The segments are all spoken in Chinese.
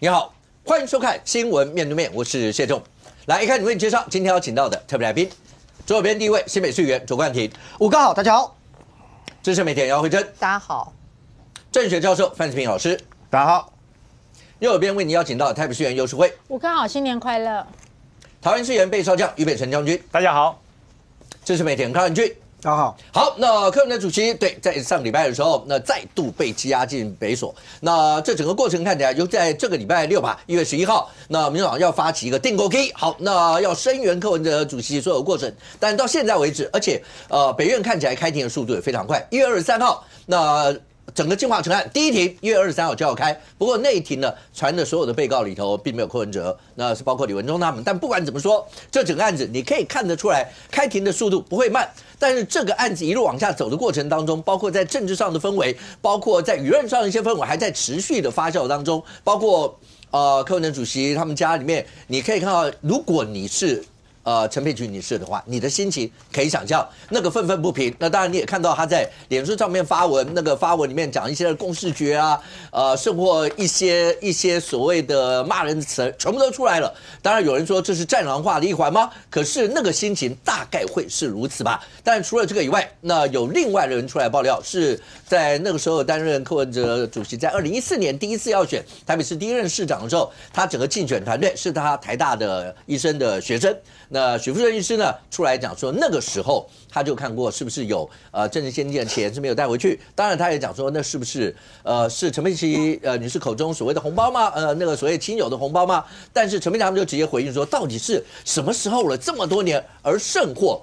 你好，欢迎收看《新闻面对面》，我是谢仲。来，一开始为你介绍今天要请到的特别来宾，左手边第一位新北市议员卓冠廷，武哥好，大家好；资深媒体人姚慧珍，大家好；政学教授范志平老师，大家好；右手边为你邀请到台北市议员游淑慧，武哥好，新年快乐；桃园市议员备少将于北辰将军，大家好；支持媒体人康仁俊。大家好。好，那柯文哲主席在上个礼拜的时候，那再度被羁押进北所。那这整个过程看起来，又在这个礼拜6吧，1月11号，那民进党要发起一个定购 K， 好，那要声援柯文哲主席所有过程。但到现在为止，而且北院看起来开庭的速度也非常快，1月23号，那整个进化成案第一庭1月23号就要开，不过那一庭呢传的所有的被告里头并没有柯文哲，那是包括李文忠他们。但不管怎么说，这整个案子你可以看得出来，开庭的速度不会慢。但是这个案子一路往下走的过程当中，包括在政治上的氛围，包括在舆论上的一些氛围，还在持续的发酵当中。包括柯文哲主席他们家里面，你可以看到，如果你是陈佩菊女士的话，你的心情可以想象那个愤愤不平。那当然你也看到她在脸书上面发文，那个发文里面讲一些共识决啊，甚或一些所谓的骂人词，全部都出来了。当然有人说这是战狼化的一环吗？可是那个心情大概会是如此吧。但除了这个以外，那有另外的人出来爆料，是在那个时候担任柯文哲主席，在2014年第一次要选台北市第一任市长的时候，他整个竞选团队是他台大的医生的学生。那许富顺医师呢出来讲说，那个时候他就看过是不是有政治献金的钱是没有带回去。当然他也讲说，那是不是是陈佩琪女士口中所谓的红包吗？那个所谓亲友的红包吗？但是陈佩琪他们就直接回应说，到底是什么时候了这么多年而甚或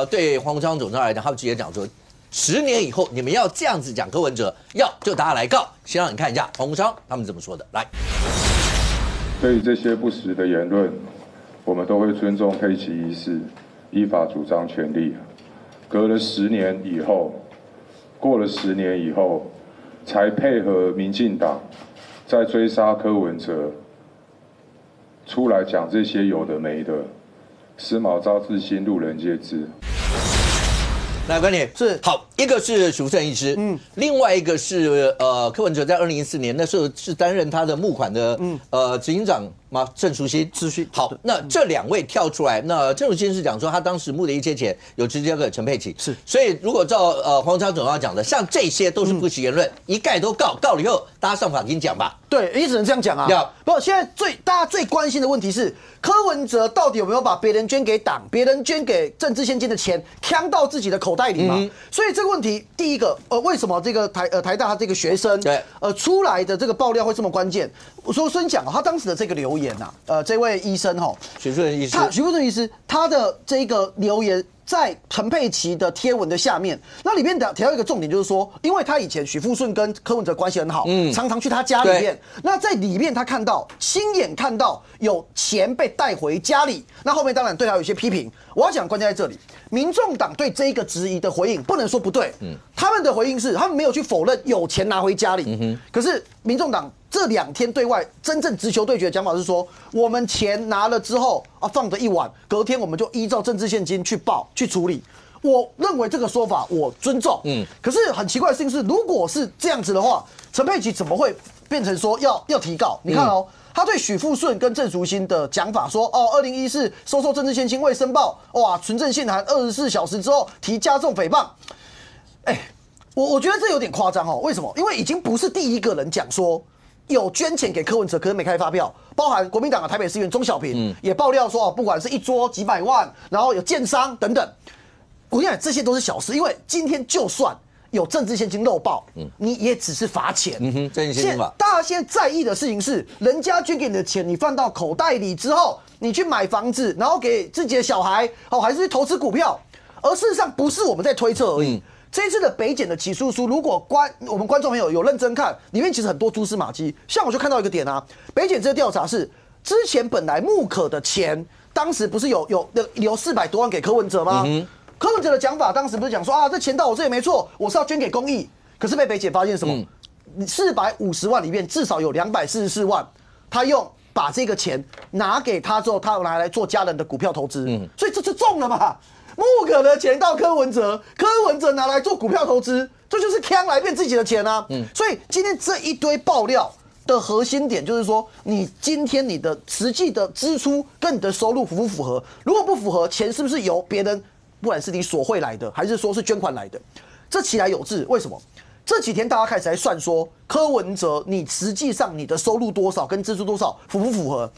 对黄国昌总召来讲，他们直接讲说，10年以后你们要这样子讲柯文哲，要就大家来告。先让你看一下黄国昌他们怎么说的。来，对于这些不实的言论，我们都会尊重佩奇医师依法主张权利。隔了10年以后，过了10年以后，才配合民进党在追杀柯文哲，出来讲这些有的没的，司马昭之心，路人皆知。来，观点是好，一个是许富顺医师，另外一个是柯文哲在2014年那时候是担任他的募款的执行长吗？郑淑馨，好，那这两位跳出来，那郑淑馨是讲说他当时募的一些钱有直接给陈佩琪，是，所以如果照黄国昌总要讲的，像这些都是不实言论，一概都告了以后，大家上法庭讲吧。对，也只能这样讲啊。不，现在大家最关心的问题是，柯文哲到底有没有把别人捐给党、别人捐给政治献金的钱呛到自己的口袋里嘛？所以这个问题，第一个，为什么这个台大他这个学生对出来的这个爆料会这么关键？我说先讲他当时的这个留言呐，这位医生许富顺医师他的这个留言，在陈佩琪的贴文的下面，那里面提到一个重点，就是说，因为他以前许富顺跟柯文哲关系很好，常常去他家里面，那在里面他亲眼看到有钱被带回家里，那后面当然对他有一些批评。我要讲关键在这里，民众党对这一个质疑的回应不能说不对，他们的回应是他们没有去否认有钱拿回家里，可是民众党这2天对外真正直球对决的讲法是说，我们钱拿了之后放着一晚，隔天我们就依照政治现金去处理。我认为这个说法我尊重，可是很奇怪的事情是，如果是这样子的话，陈佩琪怎么会变成说要提告？你看他对许富顺跟郑淑馨的讲法说，2014收受政治现金未申报，哇，存证信函24小时之后提加重诽谤，我觉得这有点夸张为什么？因为已经不是第一个人讲说有捐钱给柯文哲，可是没开发票，包含国民党的台北市议员钟小平也爆料说，不管是一桌几百万，然后有建商等等，我跟你讲，这些都是小事，因为今天就算有政治现金漏报，你也只是罚钱。政治现金法，大家现在在意的事情是，人家捐给你的钱，你放到口袋里之后，你去买房子，然后给自己的小孩，还是去投资股票，而事实上不是我们在推测而已。这一次的北检的起诉书，如果我们观众朋友有认真看，里面其实很多蛛丝马迹。像我就看到一个点北检这个调查是，之前本来募可的钱，当时不是有留400多万给柯文哲吗？柯文哲的讲法当时不是讲说这钱到我这里没错，我是要捐给公益，可是被北检发现什么？450万里面至少有244万，他把这个钱拿给他之后，他拿来做家人的股票投资，所以这就中了嘛。穆可的钱到柯文哲，柯文哲拿来做股票投资，这就是呛来变自己的钱啊。所以今天这一堆爆料，的核心点就是说，你今天你的实际的支出跟你的收入符不符合？如果不符合，钱是不是由别人，不管是你索贿来的，还是说是捐款来的？这其来有致。为什么？这几天大家开始来算说，柯文哲你实际上你的收入多少跟支出多少符不符合？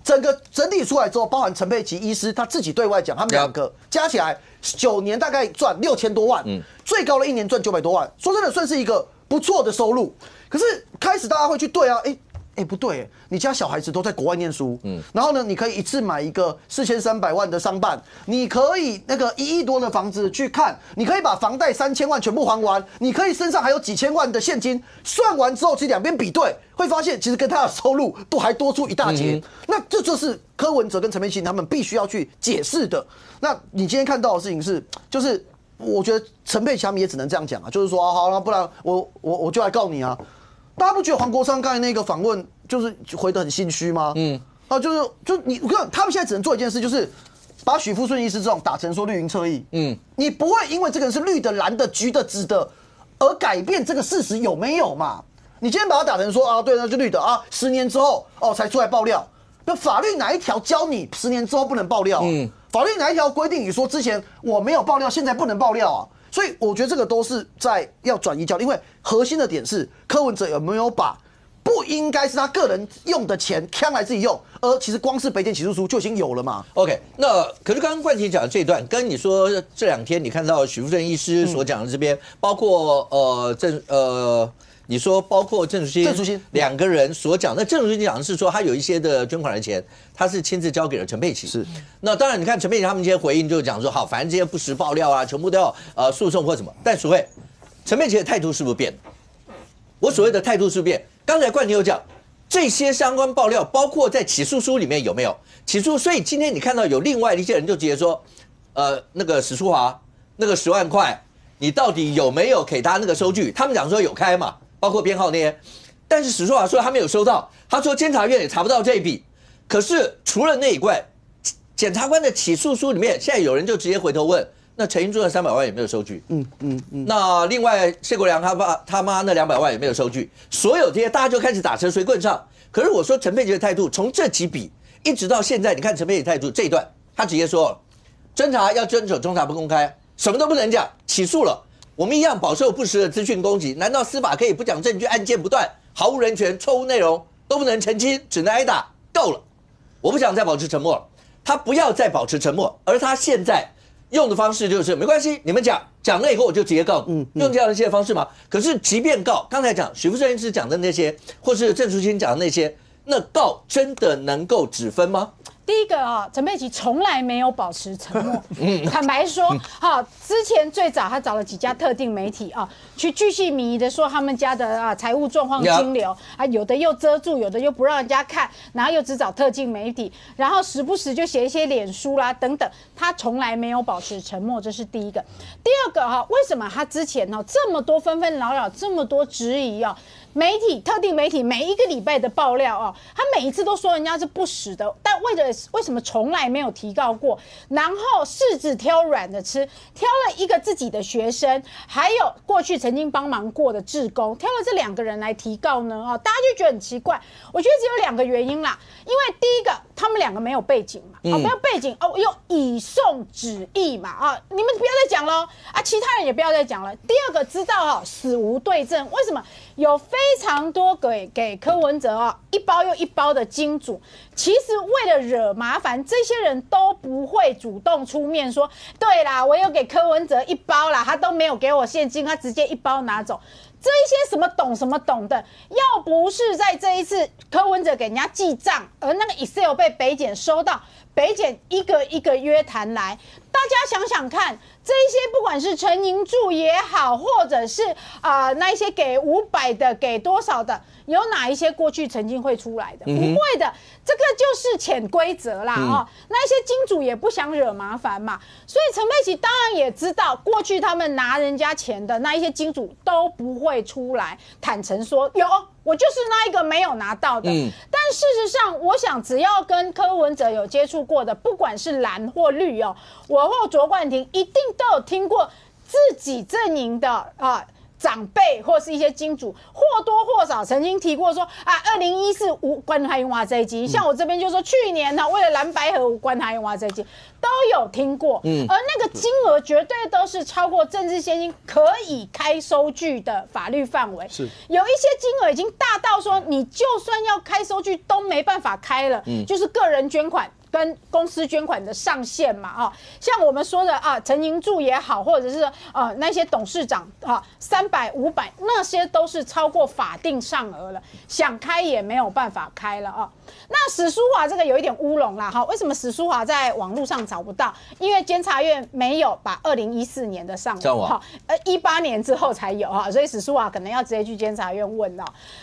整体出来之后，包含陈佩琪医师他自己对外讲，他们两个加起来9年大概赚6000多万，最高的一年赚900多万。说真的，算是一个不错的收入。可是开始大家会去对啊，不对，你家小孩子都在国外念书，然后呢，你可以一次买一个4300万的商办，你可以那个1亿多的房子去看，你可以把房贷3000万全部还完，你可以身上还有几千万的现金，算完之后，其实两边比对，会发现其实跟他的收入都还多出一大截。那这就是柯文哲跟陈佩琪他们必须要去解释的。那你今天看到的事情是，就是我觉得陈佩琪他们也只能这样讲啊，就是说好了，不然我就来告你啊。大家不觉得黄国昌刚才那个访问就是回得很心虚吗？我看他们现在只能做一件事，就是把许富顺医师这种打成说绿营侧翼。你不会因为这个人是绿的、蓝的、橘的、紫的而改变这个事实有没有嘛？你今天把他打成说啊，对，那就绿的啊，10年之后才出来爆料，那法律哪一条教你10年之后不能爆料？法律哪一条规定你说之前我没有爆料，现在不能爆料啊？所以我觉得这个都是在要转移焦点，因为核心的点是柯文哲有没有把不应该是他个人用的钱抢来自己用，而其实光是北检起诉书就已经有了嘛。OK， 那可是刚刚冠廷讲的这一段，跟你说这2天你看到许富正医师所讲的这边，包括你说包括郑淑馨2个人所讲，那郑淑馨讲的是说他有一些的捐款的钱，他是亲自交给了陈佩琪。是，那当然你看陈佩琪他们这些回应就讲说，好，反正这些不实爆料啊，全部都要诉讼或什么。但所谓陈佩琪的态度是不是变？我所谓的态度是不是变？刚才冠廷有讲这些相关爆料，包括在起诉书里面有没有起诉？所以今天你看到有另外的一些人就直接说，那个史书华那个10万块，你到底有没有给他那个收据？他们讲说有开嘛。包括编号那些，但是史书华说他没有收到，他说监察院也查不到这一笔。可是除了那以外，检察官的起诉书里面，现在有人就直接回头问，那陈英珠的300万有没有收据？那另外谢国良他妈那200万有没有收据？所有这些大家就开始打成水滚上。可是我说陈佩琪的态度，从这几笔一直到现在，你看陈佩琪态度这一段，他直接说，侦查要遵守侦查不公开，什么都不能讲，起诉了。我们一样饱受不实的资讯攻击，难道司法可以不讲证据，案件不断，毫无人权，错误内容都不能澄清，只能挨打？够了，我不想再保持沉默了。他不要再保持沉默，而他现在用的方式就是没关系，你们讲了以后我就直接告，用这样的一些方式嘛。可是即便告，刚才讲许富正医师讲的那些，或是郑淑馨讲的那些，那告真的能够止分吗？第一个陈佩琪从来没有保持沉默。坦白说，之前最早他找了几家特定媒体去巨细靡遗的说他们家的财务状况金流有的又遮住，有的又不让人家看，然后又只找特定媒体，然后时不时就写一些脸书啦等等，他从来没有保持沉默，这是第一个。第二个为什么他之前这么多纷纷扰扰，这么多质疑媒体特定媒体每一个礼拜的爆料他每一次都说人家是不实的，但为什么从来没有提告过？然后柿子挑软的吃，挑了一个自己的学生，还有过去曾经帮忙过的志工，挑了这2个人来提告呢？大家就觉得很奇怪。我觉得只有2个原因啦，因为第一个，他们2个没有背景嘛，没有背景用以送旨意嘛你们不要再讲了其他人也不要再讲了。第二个，知道死无对证，为什么？有非常多给柯文哲一包又一包的金主，其实为了惹麻烦，这些人都不会主动出面说，对啦，我有给柯文哲1包啦，他都没有给我现金，他直接1包拿走。这一些什么懂的，要不是在这一次柯文哲给人家记账，而那个 Excel 被北检收到，北检一个一个约谈来，大家想想看，这一些不管是陈银柱也好，或者是那一些给500的，给多少的，有哪一些过去曾经会出来的？不会的，这个就是潜规则啦那一些金主也不想惹麻烦嘛，所以陈佩琪当然也知道，过去他们拿人家钱的那一些金主都不会出来坦诚说有。我就是那一个没有拿到的，但事实上，我想只要跟柯文哲有接触过的，不管是蓝或绿我或卓冠廷一定都有听过自己阵营的长辈或是一些金主或多或少曾经提过说啊，2014无关海用瓦这一集，像我这边就说去年呢，为了蓝白河无关海用瓦这一集都有听过，而那个金额绝对都是超过政治现金可以开收据的法律范围，是有一些金额已经大到说你就算要开收据都没办法开了，就是个人捐款跟公司捐款的上限嘛，像我们说的啊，陈盈柱也好，或者是那些董事长300、500，那些都是超过法定上额了，想开也没有办法开了啊。那史书华这个有一点乌龙啦，为什么史书华在网络上找不到？因为监察院没有把2014年的上网，18年之后才有所以史书华可能要直接去监察院问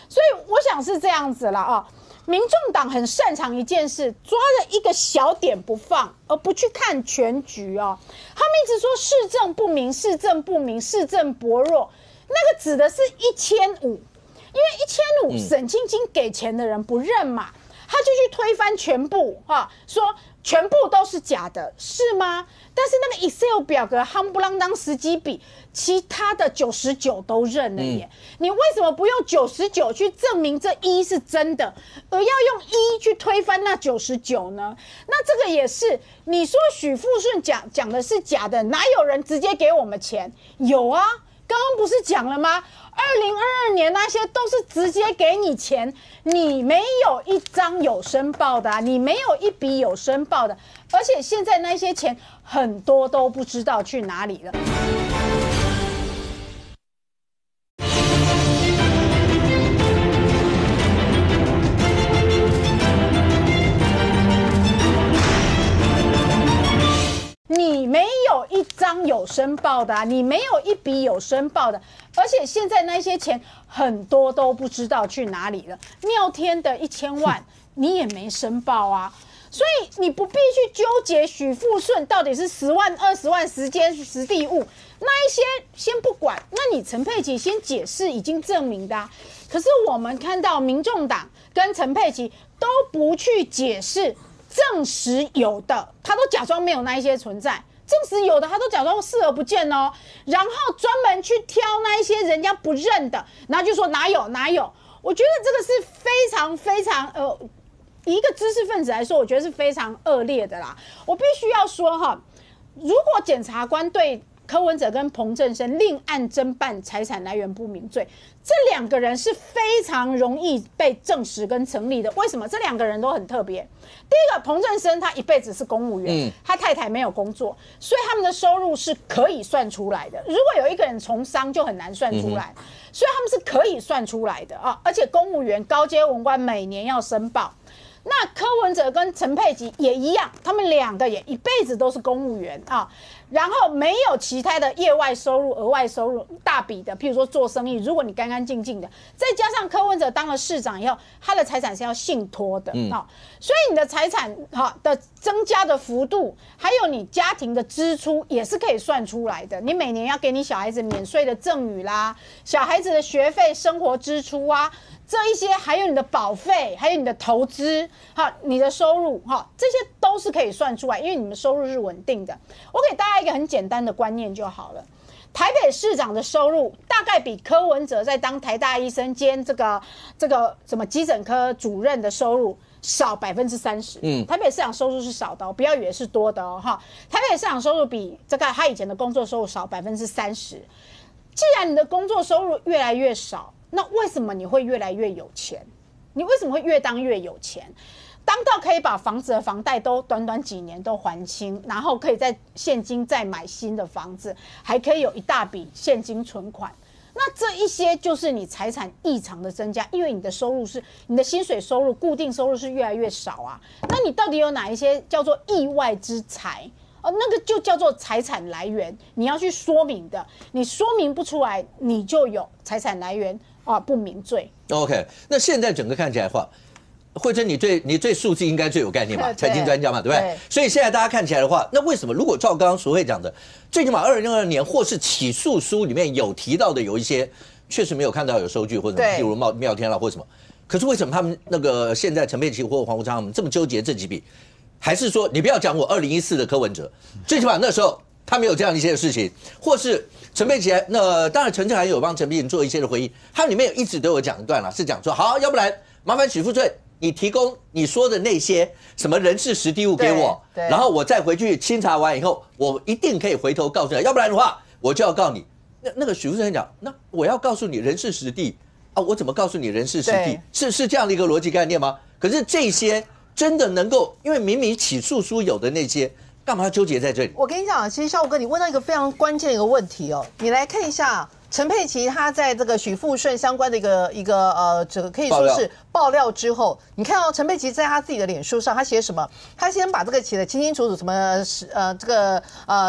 所以我想是这样子了民众党很擅长一件事，抓着一个小点不放，而不去看全局他们一直说市政不明、市政不明、市政薄弱，那个指的是1500，因为1500沈清金给钱的人不认嘛，他就去推翻全部说全部都是假的，是吗？但是那个 Excel 表格夯不啷当10几笔，其他的99都认了耶。你为什么不用99去证明这1是真的，而要用1去推翻那99呢？那这个也是，你说许富顺讲的是假的，哪有人直接给我们钱？有啊，刚刚不是讲了吗？2022年那些都是直接给你钱，你没有一张有申报的你没有一笔有申报的，而且现在那些钱很多都不知道去哪里了。你没有一张有申报的你没有一笔有申报的，而且现在那些钱很多都不知道去哪里了。妙天的1000万你也没申报所以你不必去纠结许富顺到底是10万、20万时间、实地物那一些先不管，那你陈佩琪先解释已经证明的可是我们看到民众党跟陈佩琪都不去解释。证实有的，他都假装没有那一些存在；证实有的，他都假装视而不见然后专门去挑那一些人家不认的，然后就说哪有哪有。我觉得这个是非常非常以一个知识分子来说，我觉得是非常恶劣的啦。我必须要说如果检察官对柯文哲跟彭正生另案侦办财产来源不明罪，这2个人是非常容易被证实跟成立的。为什么？这2个人都很特别。第一个，彭正生他一辈子是公务员，他太太没有工作，所以他们的收入是可以算出来的。如果有一个人从商，就很难算出来，所以他们是可以算出来的而且公务员高阶文官每年要申报。那柯文哲跟陈佩琪也一样，他们2个也一辈子都是公务员然后没有其他的业外收入、额外收入大笔的，譬如说做生意，如果你干干净净的，再加上柯文哲当了市长以后，他的财产是要信托的所以你的财产的增加的幅度，还有你家庭的支出也是可以算出来的。你每年要给你小孩子免税的赠与啦，小孩子的学费、生活支出这一些，还有你的保费，还有你的投资你的收入这些都是可以算出来，因为你们收入是稳定的。我给大家一个很简单的观念就好了。台北市长的收入大概比柯文哲在当台大医生兼这个什么急诊科主任的收入少30%。台北市长收入是少的不要以为是多的台北市长收入比这个他以前的工作收入少30%。既然你的工作收入越来越少，那为什么你会越来越有钱？你为什么会越当越有钱？当到可以把房子的房贷都短短几年都还清，然后可以在现金再买新的房子，还可以有一大笔现金存款，那这一些就是你财产异常的增加，因为你的收入是你的薪水收入、固定收入是越来越少那你到底有哪一些叫做意外之财？那个就叫做财产来源，你要去说明的，你说明不出来，你就有财产来源不明罪。OK， 那现在整个看起来的话，慧珍，你对数字应该最有概念嘛，财经专家嘛，对不对？所以现在大家看起来的话，那为什么如果照刚刚所会讲的，最起码2022年或是起诉书里面有提到的有一些，确实没有看到有收据或者譬如妙天啦或什么，可是为什么他们那个现在陈佩琪或黄国昌他们这么纠结这几笔？还是说你不要讲我2014的柯文哲，最起码那时候他没有这样一些事情，或是陈佩琪，那当然陈志涵有帮陈佩琪做一些的回应，他里面有一直都有讲一段了，是讲说好，要不然麻烦许富顺你提供你说的那些什么人事实地物给我，然后我再回去清查完以后，我一定可以回头告诉你，要不然的话我就要告你。那个许富顺讲，那我要告诉你人事实地啊，我怎么告诉你人事实地？是这样的一个逻辑概念吗？可是这些真的能够，因为明明起诉书有的那些。干嘛要纠结在这里？我跟你讲，其实孝武哥，你问到一个非常关键的一个问题哦。你来看一下陈佩琪他在这个许富顺相关的一个这个可以说是爆料之后，你看到陈佩琪在他自己的脸书上，他写什么？他先把这个写得清清楚楚，什么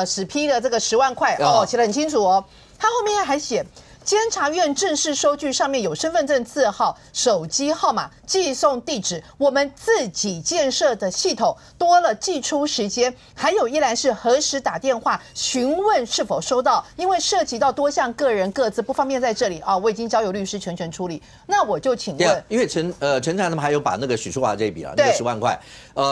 史批的这个10万块哦，写得很清楚哦。他后面还写。监察院正式收据上面有身份证字号、手机号码、寄送地址，我们自己建设的系统多了寄出时间，还有一栏是何时打电话询问是否收到，因为涉及到多项个人各自不方便在这里啊，我已经交由律师全权处理。那我就请问，因为陈志涵他们还有把那个许淑华这一笔啊，那个10万块，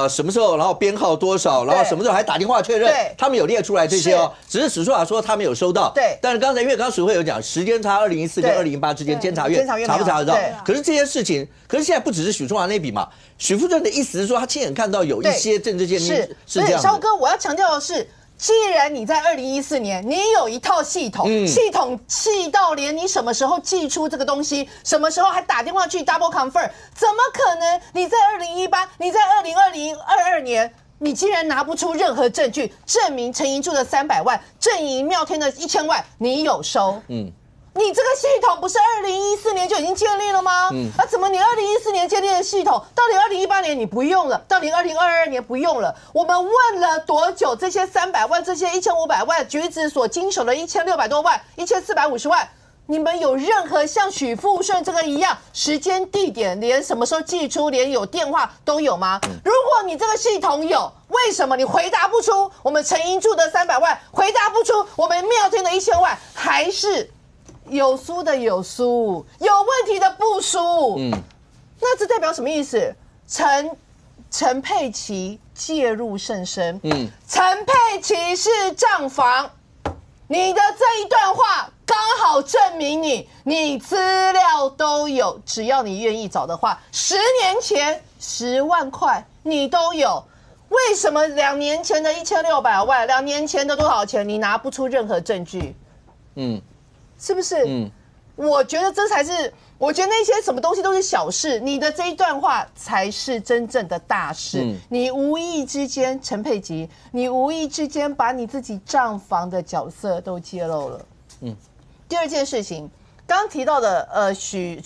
什么时候，然后编号多少，然后什么时候还打电话确认，他们有列出来这些哦，只是许淑华说他没有收到，对，但是刚才因为刚刚许会有讲时间差2014跟2008之间，监察院查不查得到？可是这些事情，可是现在不只是许淑华那笔嘛，许富顺的意思是说他亲眼看到有一些政治鉴定是这样的。肖哥，我要强调的是。既然你在2014年，你有一套系统，系统细到连你什么时候寄出这个东西，什么时候还打电话去 double confirm， 怎么可能你在2018，你在2022年，你竟然拿不出任何证据证明陈银柱的300万、郑怡妙天的1000万你有收？你这个系统不是2014年就已经建立了吗？怎么你2014年建立的系统，到底2018年你不用了，到底2022年不用了？我们问了多久？这些300万，这些1500万，局子所经手的1600多万、1450万，你们有任何像许富顺这个一样，时间、地点，连什么时候寄出，连有电话都有吗？如果你这个系统有，为什么你回答不出我们陈银柱的300万，回答不出我们妙天的1000万，还是？有输的有输，有问题的不输。那这代表什么意思？陈佩琪介入甚深。陈佩琪是账房，你的这一段话刚好证明你资料都有，只要你愿意找的话，10年前10万块你都有。为什么2年前的1600万，2年前的多少钱，你拿不出任何证据？是不是？我觉得这才是，我觉得那些什么东西都是小事，你的这一段话才是真正的大事。你无意之间，陈佩琪，你无意之间把你自己账房的角色都揭露了。第二件事情。刚刚提到的许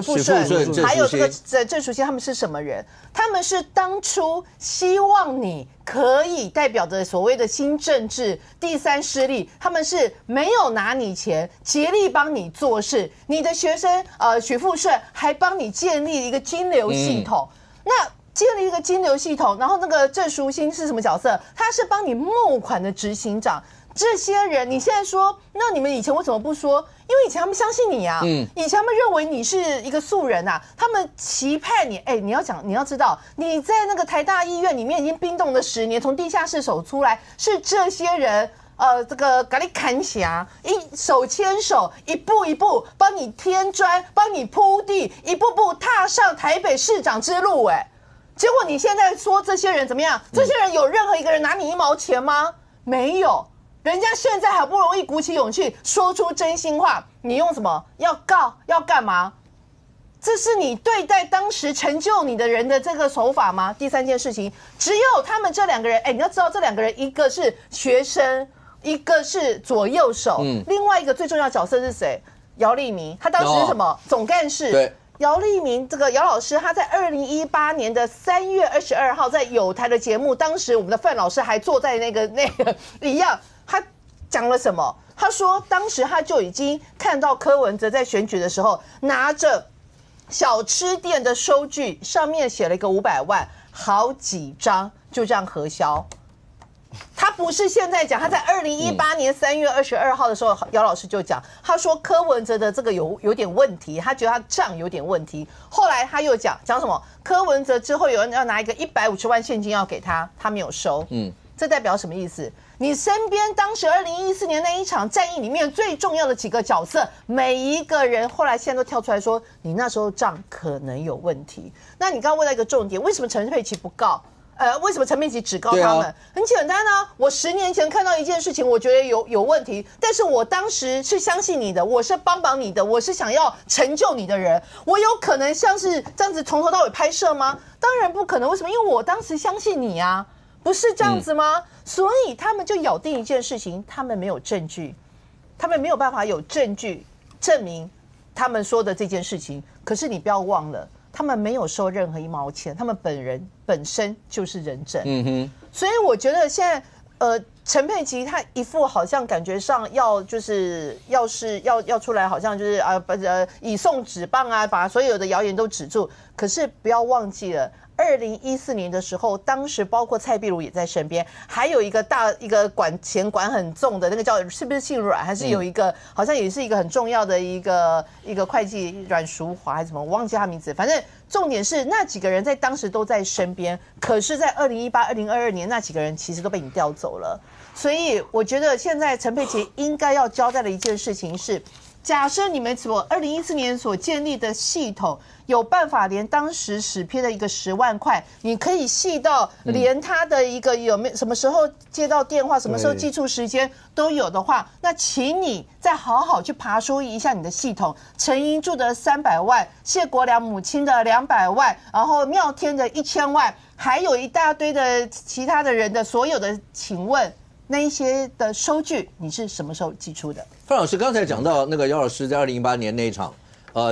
富顺，还有这个郑淑馨，他们是什么人？他们是当初希望你可以代表着所谓的新政治第三势力，他们是没有拿你钱，竭力帮你做事。你的学生许富顺还帮你建立一个金流系统，那建立一个金流系统，然后那个郑淑馨是什么角色？他是帮你募款的执行长。这些人，你现在说，那你们以前为什么不说？因为以前他们相信你啊，以前他们认为你是一个素人啊，他们期盼你。你要知道，你在那个台大医院里面已经冰冻了10年，从地下室走出来，是这些人，这个给你砍匣，手牵手，一步一步帮你添砖，帮你铺地，一步步踏上台北市长之路。结果你现在说这些人怎么样？这些人有任何一个人拿你1毛钱吗？没有。人家现在好不容易鼓起勇气说出真心话，你用什么要告要干嘛？这是你对待当时成就你的人的这个手法吗？第三件事情，只有他们这2个人，你要知道这2个人，一个是学生，一个是左右手，另外一个最重要的角色是谁？姚立明，他当时是什么总干事？对。姚立明这个姚老师，他在2018年的3月22号在有台的节目，当时我们的范老师还坐在那个一样，他讲了什么？他说当时他就已经看到柯文哲在选举的时候拿着小吃店的收据，上面写了一个500万，好几张就这样核销。他不是现在讲，他在2018年3月22号的时候，姚老师就讲，他说柯文哲的这个有点问题，他觉得他账有点问题。后来他又讲什么？柯文哲之后有人要拿一个150万现金要给他，他没有收。这代表什么意思？你身边当时2014年那一场战役里面最重要的几个角色，每一个人后来现在都跳出来说，你那时候账可能有问题。那你刚刚问到一个重点，为什么陈佩琪不告？为什么陈佩琪只告他们？很简单啊，我10年前看到一件事情，我觉得有问题，但是我当时是相信你的，我是帮你的，我是想要成就你的人，我有可能像是这样子从头到尾拍摄吗？当然不可能，为什么？因为我当时相信你啊，不是这样子吗？所以他们就咬定一件事情，他们没有证据，他们没有办法有证据证明他们说的这件事情。可是你不要忘了，他们没有收任何1毛钱，他们本身就是人证。所以我觉得现在陈佩琪他一副好像感觉上要出来，好像就是以送纸棒啊，把所有的谣言都止住。可是不要忘记了。2014年的时候，当时包括蔡壁如也在身边，还有一个管钱管很重的那个是不是姓阮，还是有一个好像也是一个很重要的一个会计阮淑华还是什么，我忘记他名字。反正重点是那几个人在当时都在身边，可是，在2018、2022年那几个人其实都被你调走了。所以我觉得现在陈佩琪应该要交代的一件事情是，假设你们2014年所建立的系统有办法连当时史片的一个10万块，你可以细到连他的一个有没有什么时候接到电话，什么时候寄出时间都有的话，那请你再好好去爬梳一下你的系统。陈英柱的300万，谢国良母亲的200万，然后妙天的1000万，还有一大堆的其他的人的所有的，请问那一些的收据你是什么时候寄出的？范老师刚才讲到那个姚老师在2018年那一场，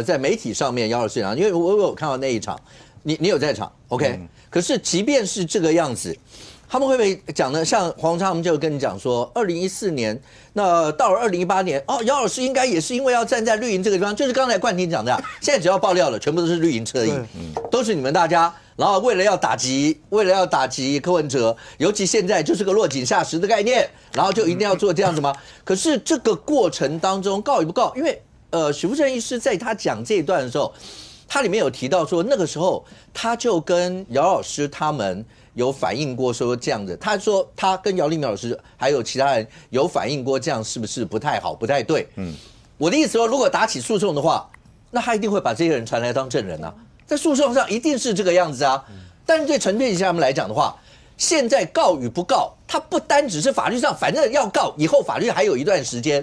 在媒体上面姚老师讲，因为我有看到那一场，你有在场 ，OK？可是即便是这个样子，他们会不会讲呢？像黄昌他们就跟你讲说，2014年那到了2018年，姚老师应该也是因为要站在绿营这个地方，就是刚才冠廷讲的，现在只要爆料了，全部都是绿营侧翼，都是你们大家。然后为了要打击柯文哲，尤其现在就是个落井下石的概念，然后就一定要做这样子吗？可是这个过程当中告与不告？因为许富正医师在他讲这一段的时候，他里面有提到说，那个时候他就跟姚老师他们有反映过说这样的，他说他跟姚立明老师还有其他人有反映过，这样是不是不太好、不太对？我的意思说，如果打起诉讼的话，那他一定会把这些人传来当证人啊。在诉讼上一定是这个样子啊，但是对陈佩琪他们来讲的话，现在告与不告，它不单只是法律上，反正要告，以后法律还有一段时间。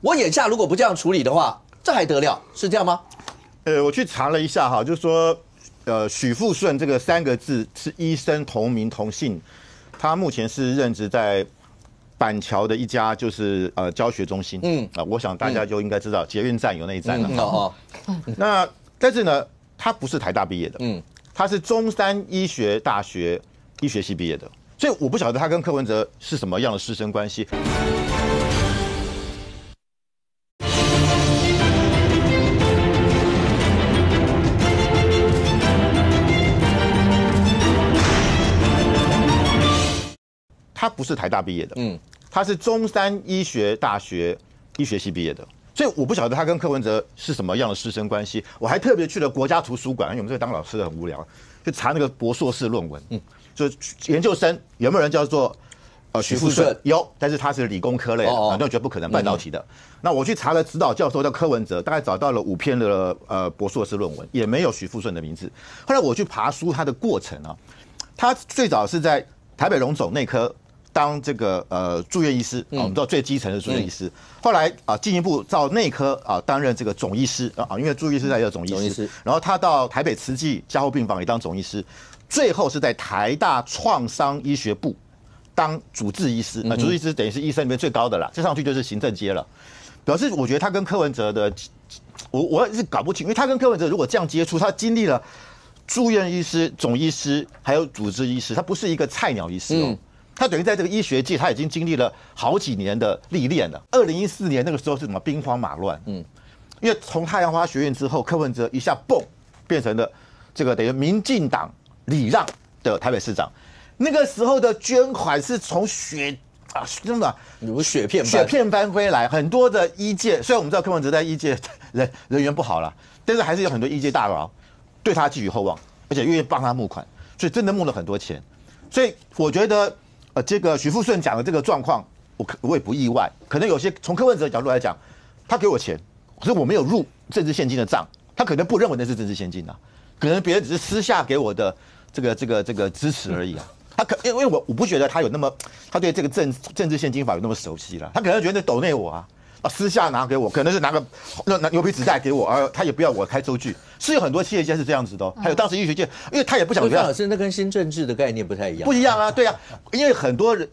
我眼下如果不这样处理的话，这还得了？是这样吗？我去查了一下哈，就是说，许富顺这个3个字是医生同名同姓，他目前是任职在板桥的一家就是教学中心。我想大家就应该知道捷运站有那一站了。那但是呢，他不是台大毕业的，他是中山医学大学医学系毕业的，所以我不晓得他跟柯文哲是什么样的师生关系。他不是台大毕业的，他是中山医学大学医学系毕业的。所以我不晓得他跟柯文哲是什么样的师生关系，我还特别去了国家图书馆，因为我们这个当老师的很无聊，就查那个博硕士论文，就研究生有没有人叫做许富顺？有，但是他是理工科类的，那我觉得不可能半导体的。那我去查了指导教授叫柯文哲，大概找到了5篇的博硕士论文，也没有许富顺的名字。后来我去爬书他的过程啊，他最早是在台北荣总内科当这个住院医师，我们知道最基层的住院医师，后来进一步到内科担任这个总医师因为住院医师在叫总医师，然后他到台北慈济加护病房也当总医师，最后是在台大创伤医学部当主治医师，主治医师等于是医生里面最高的啦，接上去就是行政阶了。表示我觉得他跟柯文哲的，我是搞不清，因为他跟柯文哲如果这样接触，他经历了住院医师、总医师还有主治医师，他不是一个菜鸟医师哦。他等于在这个医学界，他已经经历了好几年的历练了。2014年那个时候是什么兵荒马乱？因为从太阳花学院之后，柯文哲一下蹦变成了这个等于民进党礼让的台北市长。那个时候的捐款是从真的如雪片般飞来，很多的医界，虽然我们知道柯文哲在医界人缘不好啦，但是还是有很多医界大佬对他寄予厚望，而且愿意帮他募款，所以真的募了很多钱。所以我觉得。这个许富顺讲的这个状况，我也不意外。可能有些从柯文哲的角度来讲，他给我钱，可是我没有入政治现金的账，他可能不认为那是政治现金啊，可能别人只是私下给我的这个支持而已啊。因为我不觉得他有那么，他对这个政治现金法有那么熟悉了，他可能觉得抖内我啊，私下拿给我，可能是拿牛皮纸袋给我，他也不要我开收据，是有很多企业家是这样子的，还有当时医学界，因为他也不想这样。老师，那跟新政治的概念不太一样。不一样啊，对啊，因为很多人，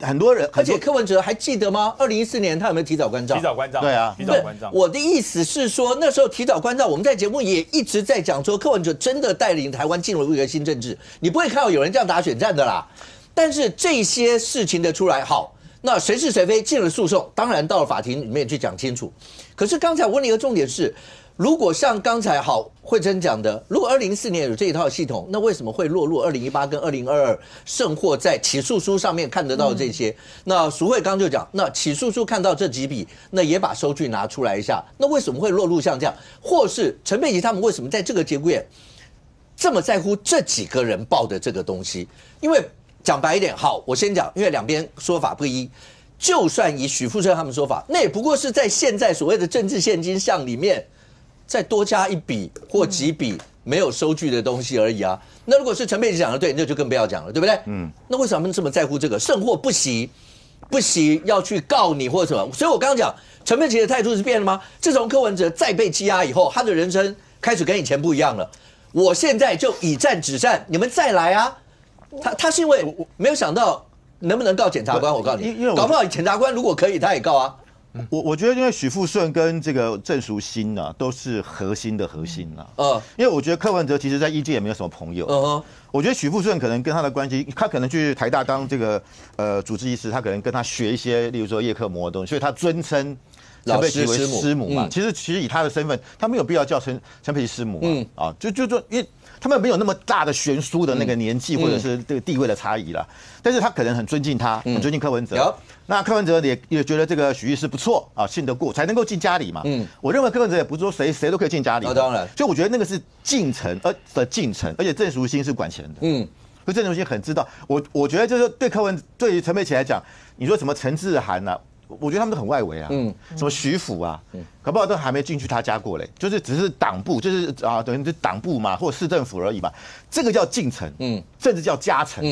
而且柯文哲还记得吗？2014年他有没有提早关照？提早关照，对啊，提早关照。我的意思是说，那时候提早关照，我们在节目也一直在讲说，柯文哲真的带领台湾进入一个新政治，你不会看到有人这样打选战的啦。但是这些事情的出来，好，那谁是谁非进了诉讼，当然到了法庭里面去讲清楚。可是刚才我问了一个重点是，如果像刚才慧珍讲的，如果2014年有这一套系统，那为什么会落入2018跟2022甚或在起诉书上面看得到这些？那淑慧刚就讲，那起诉书看到这几笔，那也把收据拿出来一下，那为什么会落入像这样？或是陈佩琪他们为什么在这个节骨眼这么在乎这几个人报的这个东西？因为讲白一点，好，我先讲，因为两边说法不一。就算以许富顺他们说法，那也不过是在现在所谓的政治现金项里面，再多加一笔或几笔没有收据的东西而已啊。那如果是陈佩琪讲的对，那就更不要讲了，对不对？那为什么他们这么在乎这个？胜或不惜要去告你或者什么？所以我刚刚讲，陈佩琪的态度是变了吗？自从柯文哲再被羁押以后，他的人生开始跟以前不一样了。我现在就以战止战，你们再来啊！他是因为没有想到能不能告检察官，我告诉你，搞不好检察官如果可以，他也告啊。我觉得因为许富顺跟这个郑淑馨啊，都是核心的核心啊。因为我觉得柯文哲其实在医界也没有什么朋友。我觉得许富顺可能跟他的关系，他可能去台大当这个主治医师，他可能跟他学一些，例如说叶克膜的东西，所以他尊称陈佩琪为师母嘛。其实以他的身份，他没有必要叫陈佩琪师母啊。就因为他们没有那么大的悬殊的那个年纪或者是这个地位的差异啦，但是他可能很尊敬他，很尊敬柯文哲。那柯文哲也觉得这个许医师不错啊，信得过，才能够进家里嘛。我认为柯文哲也不是说谁都可以进家里。当然，所以我觉得那个是进程的进程，而且郑淑馨是管钱的。所以郑淑馨很知道。我觉得就是对于陈佩琪来讲，你说什么陈志涵啊？我觉得他们都很外围啊，什么徐府啊，搞不好都还没进去他家过嘞，就是只是党部，就是等于是党部嘛，或者市政府而已嘛，这个叫进程，甚至叫加成，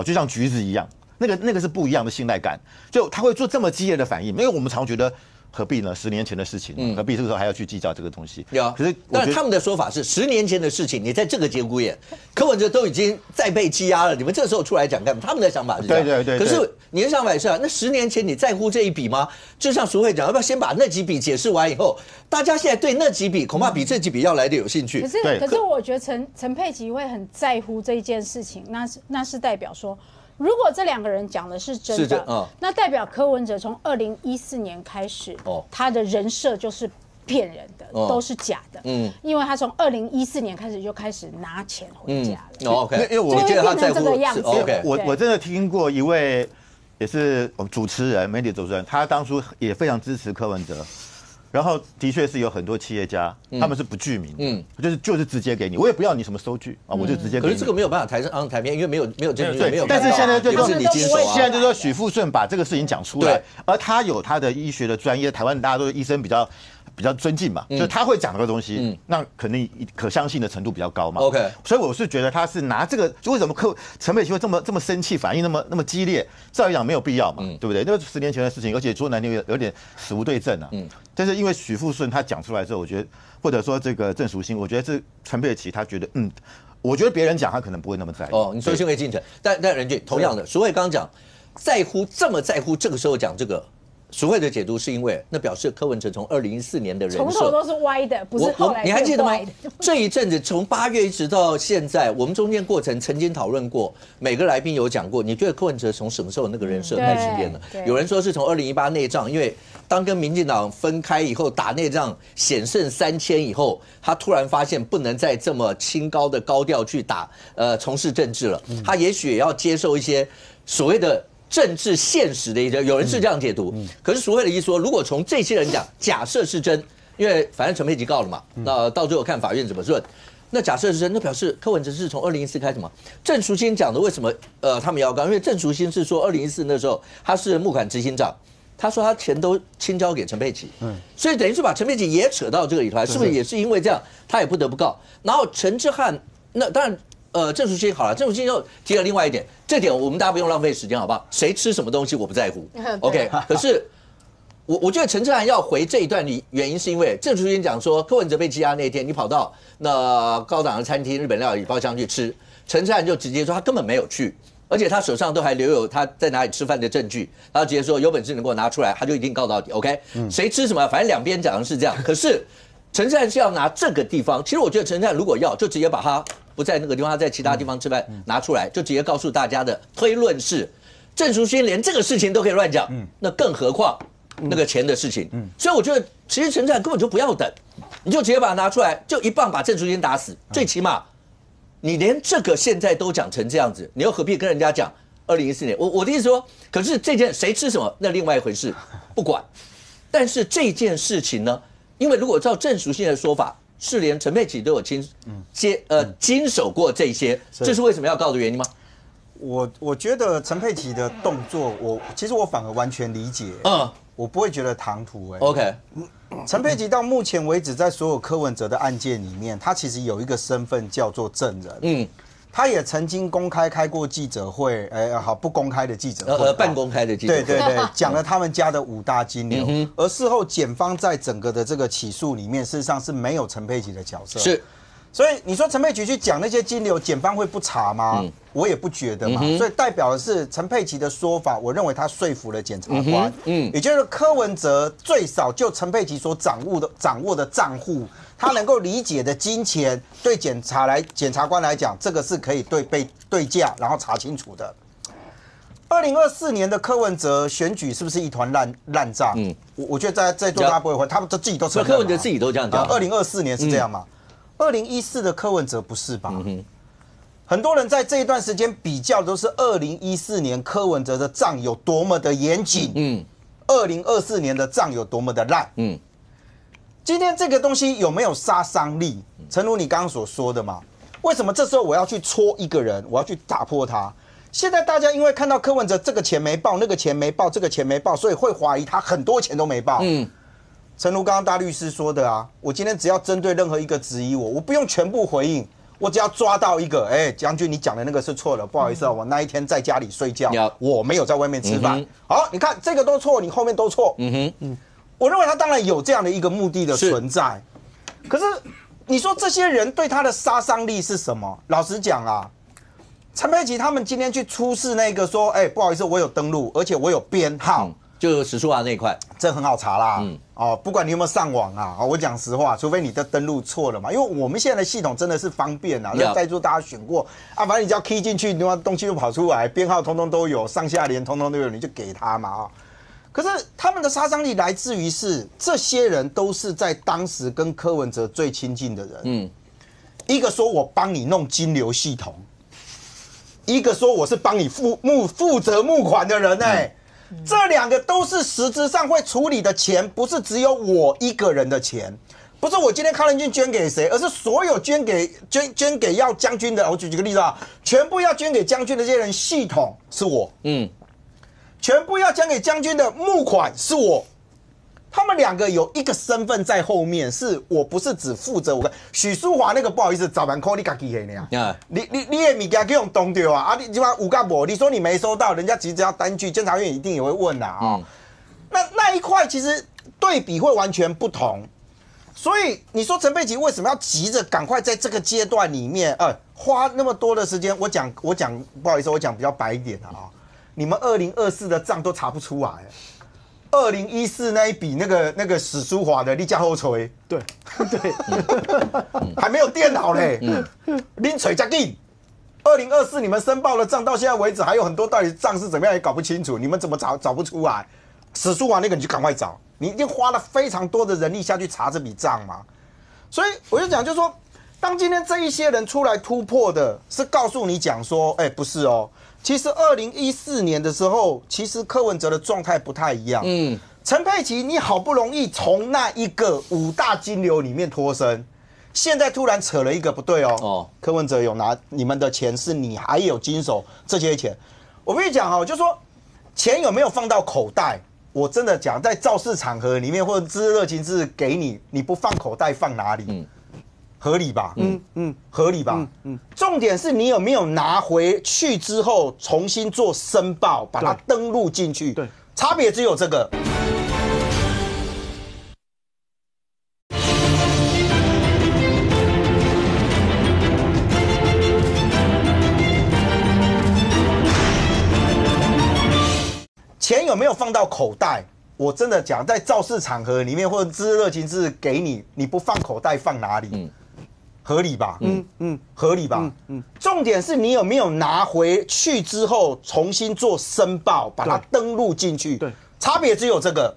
就像橘子一样，那个是不一样的信赖感，就他会做这么激烈的反应，因为我们常觉得何必呢？10年前的事情，何必这个时候还要去计较这个东西？可是，但他们的说法是10年前的事情，你在这个节骨眼，柯文哲都已经再被羁押了，你们这时候出来讲干嘛？他们的想法是这样。对。可是你的想法也是啊，那10年前你在乎这一笔吗？就像淑慧讲，要不要先把那几笔解释完以后，大家现在对那几笔恐怕比这几笔要来的有兴趣。可是我觉得陈佩琪会很在乎这一件事情，那是代表说。如果这2个人讲的是真的，那代表柯文哲从2014年开始，他的人设就是骗人的，都是假的。因为他从2014年开始就开始拿钱回家了。OK， 因为我觉得他在乎这个样子。我真的听过一位也是我们主持人，媒体主持人，他当初也非常支持柯文哲。然后的确是有很多企业家，他们是不具名，就是直接给你，我也不要你什么收据啊，我就直接给你。可是这个没有办法抬上台面，因为没有证据，没有。但是现在就说你经手啊，现在就说许富顺把这个事情讲出来，而他有他的医学的专业，台湾大家都是医生比较尊敬嘛，就是他会讲这个东西，那肯定可相信的程度比较高嘛。OK， 所以我是觉得他是拿这个，就为什么陈佩琪会这么生气，反应那么激烈？照理讲没有必要嘛，对不对？那10年前的事情，而且说难听有点死无对证啊。但是因为许富顺他讲出来之后，我觉得或者说这个郑淑馨，我觉得这陈佩琪他觉得我觉得别人讲他可能不会那么在意。你说行为进程，但任俊同样的，淑慧刚刚讲这么在乎，这个时候讲这个。淑慧的解读是因为那表示柯文哲从2014年的人设从头都是歪的，不是后来你还记得吗？歪的。这一阵子从8月一直到现在，我们中间过程曾经讨论过，每个来宾有讲过，你觉得柯文哲从什么时候那个人设开始变了？有人说是从2018内战，因为当跟民进党分开以后打内战险胜3000以后，他突然发现不能再这么清高的高调去从事政治了，他也许也要接受一些所谓的。政治现实的一些，有人是这样解读，可是淑慧的意思说，如果从这些人讲，假设是真，因为反正陈佩琪告了嘛，那到最后看法院怎么论。那假设是真，那表示柯文哲是从2014开始嘛？郑淑馨讲的为什么他们要告？因为郑淑馨是说2014那时候他是募款执行长，他说他钱都倾交给陈佩琪，所以等于是把陈佩琪也扯到这个里头来，是不是也是因为这样，他也不得不告？然后陈之汉，那当然郑淑馨好了，郑淑馨又提了另外一点，这点我们大家不用浪费时间，好不好？谁吃什么东西我不在乎 ，OK？ 可是。我觉得陈志涵要回这一段的原因是因为郑淑馨讲说柯文哲被羁押那天，你跑到那高档的餐厅日本料理包厢去吃，陈志涵就直接说他根本没有去，而且他手上都还留有他在哪里吃饭的证据，他直接说有本事你给我拿出来，他就一定告到底 ，OK？谁吃什么，反正两边讲的是这样。可是陈志涵是要拿这个地方，其实我觉得陈志涵如果要就直接把他不在那个地方，他在其他地方吃饭拿出来，就直接告诉大家的推论是郑淑馨连这个事情都可以乱讲，那更何况。那个钱的事情，所以我觉得其实陈志涵根本就不要等，你就直接把它拿出来，就一棒把郑淑馨打死。最起码你连这个现在都讲成这样子，你又何必跟人家讲2014年？我的意思说，可是这件谁吃什么那另外一回事，不管。但是这件事情呢，因为如果照郑淑馨的说法，是连陈佩琪都有经手过这些，这是为什么要告的原因吗？我觉得陈佩琪的动作，其实我反而完全理解，我不会觉得唐突OK， 陈佩琪到目前为止，在所有柯文哲的案件里面，他其实有一个身份叫做证人，他也曾经公开开过记者会，好不公开的记者会，半公开的记者会，对，讲了他们家的5大金流，而事后检方在整个的这个起诉里面，事实上是没有陈佩琪的角色，是。所以你说陈佩琪去讲那些金流，检方会不查吗？我也不觉得嘛。所以代表的是陈佩琪的说法，我认为他说服了检察官。也就是柯文哲最少就陈佩琪所掌握的账户，他能够理解的金钱，对检察官来讲，这个是可以对价，然后查清楚的。2024年的柯文哲选举是不是一团烂账？我觉得在座大家不会回，他们自己都承认。柯文哲自己都这样讲。2024年是这样嘛？2014的柯文哲不是吧？很多人在这一段时间比较都是2014年柯文哲的账有多么的严谨，2024年的账有多么的烂。今天这个东西有没有杀伤力？诚如你刚刚所说的嘛，为什么这时候我要去戳一个人，我要去打破他？现在大家因为看到柯文哲这个钱没报，那个钱没报，这个钱没报，所以会怀疑他很多钱都没报。诚如刚刚大律师说的啊，我今天只要针对任何一个质疑我不用全部回应，我只要抓到一个，将军你讲的那个是错了，不好意思啊，我那一天在家里睡觉，我没有在外面吃饭。好，你看这个都错，你后面都错。我认为他当然有这样的一个目的的存在，可是你说这些人对他的杀伤力是什么？老实讲啊，陈佩琪他们今天去出示那个说，不好意思，我有登录，而且我有编号。就史书华那一块，这很好查啦。不管你有没有上网啊，我讲实话，除非你的登录错了嘛，因为我们现在的系统真的是方便啊，在座大家选过啊，反正你只要 key 进去，东西就跑出来，编号通通都有，上下联通通都有，你就给他嘛可是他们的杀伤力来自于是这些人都是在当时跟柯文哲最亲近的人。一个说我帮你弄金流系统，一个说我是帮你负责募款的人这两个都是实质上会处理的钱，不是只有我一个人的钱，不是我今天康仁俊捐给谁，而是所有捐给要将军的。我举个例子啊，全部要捐给将军的这些人，系统是我，全部要捐给将军的募款是我。他们两个有一个身份在后面，是我不是只负责许淑华那个不好意思，早班扣你自己的呢。你的物件给用动掉啊！你他妈有干无？你说你没收到，人家其实只要单据，监察院一定也会问啦那一块其实对比会完全不同。所以你说陈佩琪为什么要急着赶快在这个阶段里面，花那么多的时间？我讲，不好意思，我讲比较白一点你们2024的账都查不出来。2014那一笔那个史书华的，你加后锤，对，还没有电脑嘞，拎锤加劲。2024你们申报的账到现在为止还有很多，到底账是怎么样也搞不清楚，你们怎么找不出来？史书华那个你就赶快找，你已经花了非常多的人力下去查这笔账嘛。所以我就讲，就是说，当今天这一些人出来突破的，是告诉你讲说，不是其实2014年的时候，其实柯文哲的状态不太一样。陈佩琪，你好不容易从那一个5大金流里面脱身，现在突然扯了一个不对哦，柯文哲有拿你们的钱，是你还有经手这些钱。我跟你讲哦，就说钱有没有放到口袋，我真的讲，在造势场合里面或者知热情是给你，你不放口袋放哪里？合理吧？合理吧？重点是你有没有拿回去之后重新做申报，把它登录进去。对，差别只有这个。钱有没有放到口袋？我真的讲，在造势场合里面或者知热情是给你，你不放口袋放哪里？合理吧？合理吧？重点是你有没有拿回去之后重新做申报，把它登录进去。对，差别只有这个。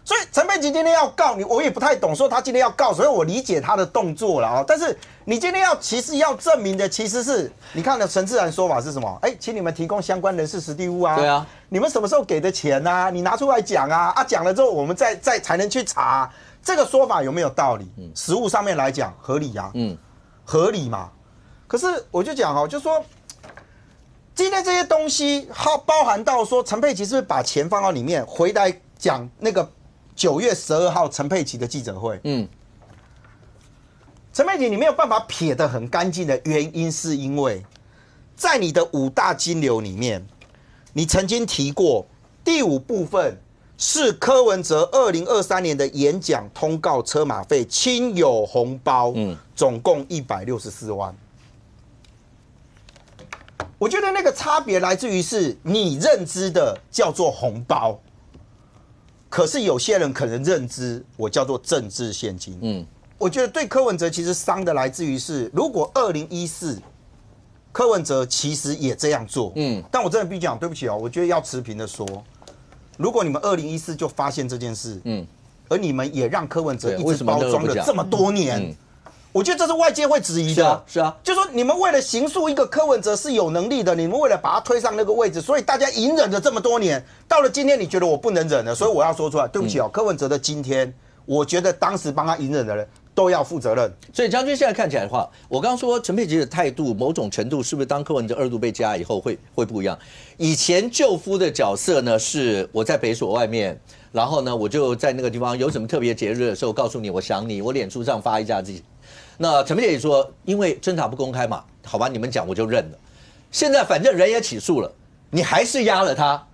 所以陈佩琪今天要告你，我也不太懂，说他今天要告，所以我理解他的动作了啊。但是你今天其实要证明的，其实是你看的陈志然说法是什么？请你们提供相关人事实地物啊。对啊，你们什么时候给的钱啊？你拿出来讲啊！讲了之后我们再才能去查，这个说法有没有道理？实务上面来讲合理啊，合理嘛。可是我就讲就说今天这些东西包含到说陈佩琪是不是把钱放到里面，回来讲那个9月12号陈佩琪的记者会。陈佩琪你没有办法撇得很干净的原因，是因为在你的5大金流里面，你曾经提过第5部分是柯文哲2023年的演讲通告车马费亲友红包，总共164万。我觉得那个差别来自于是你认知的叫做红包，可是有些人可能认知我叫做政治现金。我觉得对柯文哲其实伤的来自于是，如果2014柯文哲其实也这样做，但我真的必须讲，对不起我觉得要持平的说，如果你们2014就发现这件事，而你们也让柯文哲一直包装了这么多年，我觉得这是外界会质疑的。是啊，就说你们为了形塑一个柯文哲是有能力的，你们为了把他推上那个位置，所以大家隐忍了这么多年，到了今天你觉得我不能忍了，所以我要说出来，对不起柯文哲的今天，我觉得当时帮他隐忍的人都要负责任。所以将军现在看起来的话，我刚说陈佩琪的态度某种程度是不是当柯文哲2度被羁押以后会不一样？以前舅夫的角色呢是我在北所外面，然后呢我就在那个地方有什么特别节日的时候告诉你我想你，我脸书上发一下自己。那陈佩琪也说，因为侦查不公开嘛，好吧，你们讲我就认了。现在反正人也起诉了，你还是压了他，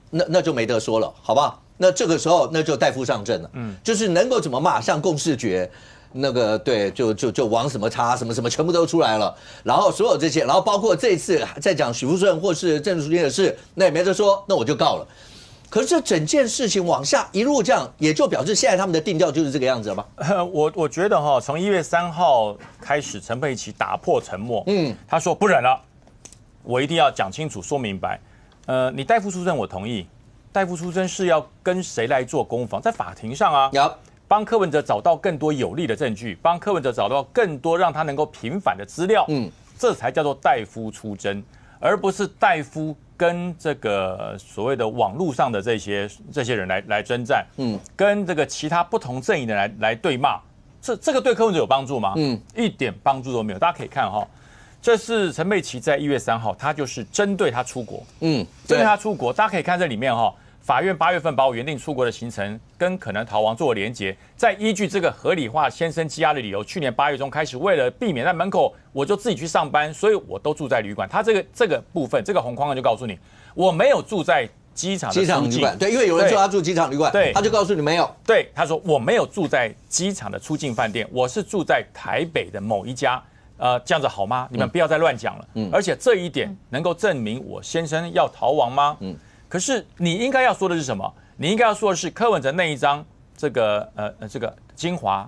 那就没得说了，好不好？那这个时候那就代父上阵了，就是能够怎么骂，像共识决。那个对，就王什么叉什么什么全部都出来了，然后所有这些，然后包括这一次在讲许富顺或是郑淑娟的事，那也没得说，那我就告了。可是这整件事情往下一路这样，也就表示现在他们的定调就是这个样子了吗？我觉得从1月3号开始，陈佩琪打破沉默，他说不忍了，我一定要讲清楚说明白。你代父出征我同意，代父出征是要跟谁来做攻防，在法庭上啊。帮柯文哲找到更多有利的证据，帮柯文哲找到更多让他能够平反的资料，这才叫做代夫出征，而不是代夫跟这个所谓的网络上的这些人来征战，跟这个其他不同阵营的人来对骂，这个对柯文哲有帮助吗？一点帮助都没有。大家可以看这是陈佩琪在1月3号，他就是针对他出国，针对他出国，大家可以看这里面法院8月份把我原定出国的行程跟可能逃亡做连结，再依据这个合理化先生羁押的理由，去年8月中开始，为了避免在门口我就自己去上班，所以我都住在旅馆。他这个部分，这个红框就告诉你，我没有住在机场的出境，对，因为有人说他住机场旅馆，对，他就告诉你没有，对，他说我没有住在机场的出境饭店，我是住在台北的某一家。这样子好吗？你们不要再乱讲了。而且这一点能够证明我先生要逃亡吗？可是你应该要说的是什么？你应该要说的是柯文哲那一张这个精华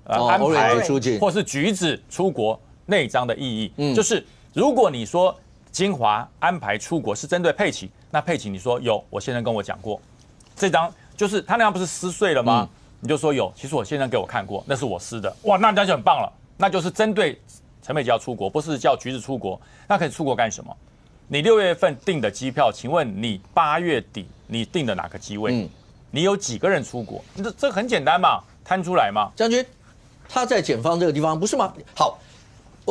安排或是橘子出国那一张的意义，就是如果你说精华安排出国是针对佩琪，那佩琪你说有，我先生跟我讲过，这张就是他那张不是撕碎了吗？你就说有，其实我先生给我看过，那是我撕的，哇，那就很棒了，那就是针对陈佩琪要出国，不是叫橘子出国，那可以出国干什么？你6月份订的机票，请问你8月底你订的哪个机位？你有几个人出国？这很简单嘛，摊出来嘛。将军，他在检方这个地方不是吗？好，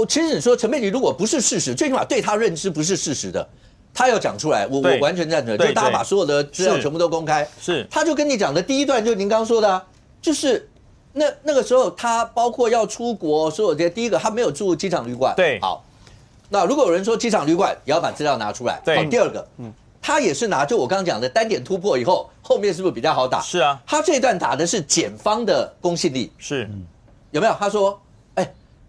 其实你说陈佩琪如果不是事实，最起码对他认知不是事实的，他要讲出来，我完全赞成，就是大家把所有的资料全部都公开。是，他就跟你讲的第一段，就您刚刚说的啊，就是那个时候他包括要出国，所有的第一个他没有住机场旅馆。对，好，那如果有人说机场旅馆，也要把资料拿出来。对，第二个，他也是拿就我刚刚讲的单点突破以后，后面是不是比较好打？是啊，他这一段打的是检方的公信力。是，有没有？他说，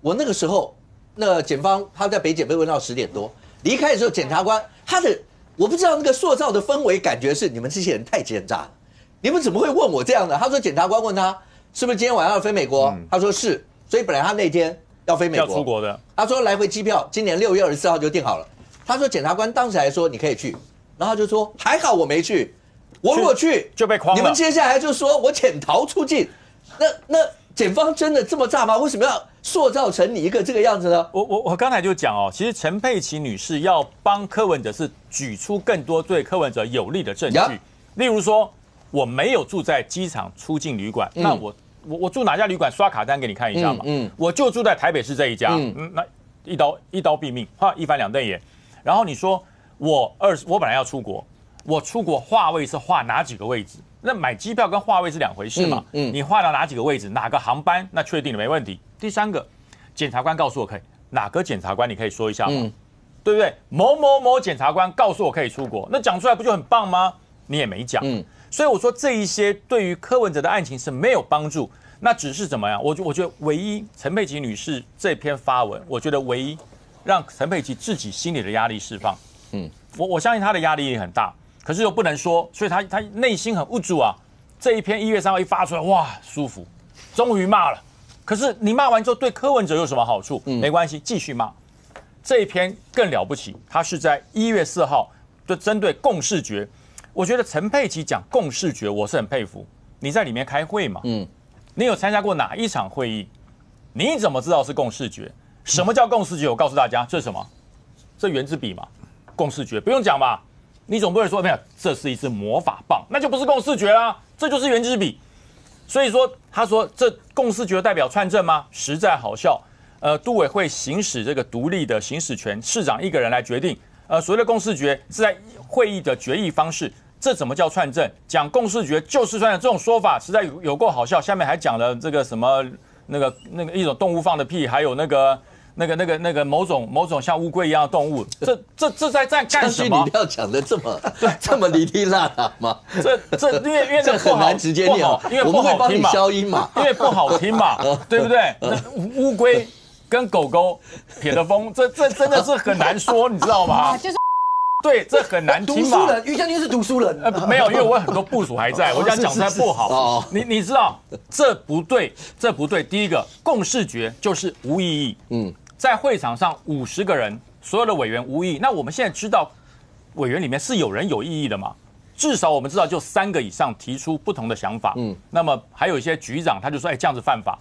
我那个时候，那检方他在北检被问到10点多，离开的时候，检察官他的我不知道那个塑造的氛围感觉是你们这些人太奸诈了，你们怎么会问我这样的？他说检察官问他是不是今天晚上要飞美国，他说是，所以本来他那天要飞美国，要出国的。他说来回机票今年6月24号就订好了。他说检察官当时还说你可以去，然后他就说还好我没去，我如果去就被框了。你们接下来就说我潜逃出境，那检方真的这么炸吗？为什么要塑造成你一个这个样子呢？我刚才就讲哦，其实陈佩琪女士要帮柯文哲是举出更多对柯文哲有利的证据，例如说我没有住在机场出境旅馆，那我住哪家旅馆刷卡单给你看一下嘛，我就住在台北市这一家，那一刀毙命，一翻两瞪眼。然后你说我本来要出国，我出国划位是划哪几个位置？那买机票跟划位是两回事嘛？你划到哪几个位置，哪个航班，那确定了没问题。第三个，检察官告诉我可以，哪个检察官你可以说一下吗？对不对？某某某检察官告诉我可以出国，那讲出来不就很棒吗？你也没讲，所以我说这一些对于柯文哲的案情是没有帮助，那只是怎么样？我觉得唯一陈佩琪女士这篇发文，我觉得唯一让陈佩琪自己心里的压力释放。我相信她的压力也很大。可是又不能说，所以他内心很无助啊。这一篇1月3号一发出来，哇，舒服，终于骂了。可是你骂完之后，对柯文哲有什么好处？没关系，继续骂。这一篇更了不起，他是在1月4号就针对共识决。我觉得陈佩琪讲共识决，我是很佩服。你在里面开会嘛？你有参加过哪一场会议？你怎么知道是共识决？什么叫共识决？我告诉大家，这是什么？这原子笔嘛，共识决不用讲吧？你总不能说没有，这是一支魔法棒，那就不是共识决啦，这就是原子笔。所以说，他说这共识决代表串证吗？实在好笑。都委会行使这个独立的行使权，市长一个人来决定。所谓的共识决是在会议的决议方式，这怎么叫串证？讲共识决就是串证，这种说法实在有够好笑。下面还讲了这个什么那个一种动物放的屁，还有那个某种像乌龟一样的动物，这在干什么？你要讲的这么哩哩啦啦吗？因为这很难直接念，因为不好听嘛，消音嘛，因为不好听嘛，对不对？乌龟跟狗狗撇的风，这真的是很难说，你知道吗？就是对，这很难听嘛。读书人，于将军是读书人，没有，因为我很多部属还在，我这样讲实在不好。你知道这不对，这不对。第一个，共识决就是无意义。在会场上50个人，所有的委员无异议。那我们现在知道，委员里面是有人有异议的嘛？至少我们知道，就3个以上提出不同的想法。那么还有一些局长，他就说：“这样子犯法。”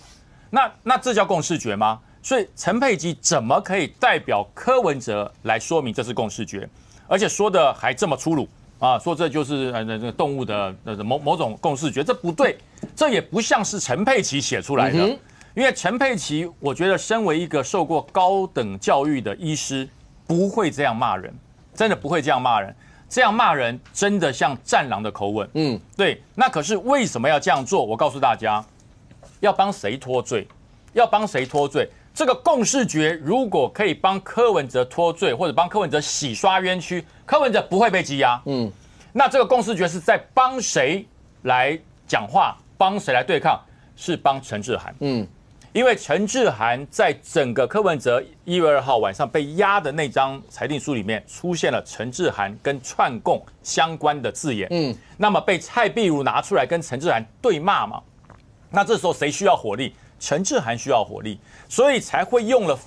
那这叫共识决吗？所以陈佩琪怎么可以代表柯文哲来说明这是共识决？而且说的还这么粗鲁啊！说这就是动物的某种共识决，这不对，这也不像是陈佩琪写出来的。因为陈佩琪，我觉得身为一个受过高等教育的医师，不会这样骂人，真的不会这样骂人。这样骂人真的像战狼的口吻。对。那可是为什么要这样做？我告诉大家，要帮谁脱罪？要帮谁脱罪？这个共识决如果可以帮柯文哲脱罪，或者帮柯文哲洗刷冤屈，柯文哲不会被羁押。那这个共识决是在帮谁来讲话，帮谁来对抗？是帮陈志涵。因为陈志涵在整个柯文哲1月2号晚上被押的那张裁定书里面出现了陈志涵跟串供相关的字眼，那么被蔡壁如拿出来跟陈志涵对骂嘛，那这时候谁需要火力？陈志涵需要火力，所以才会用了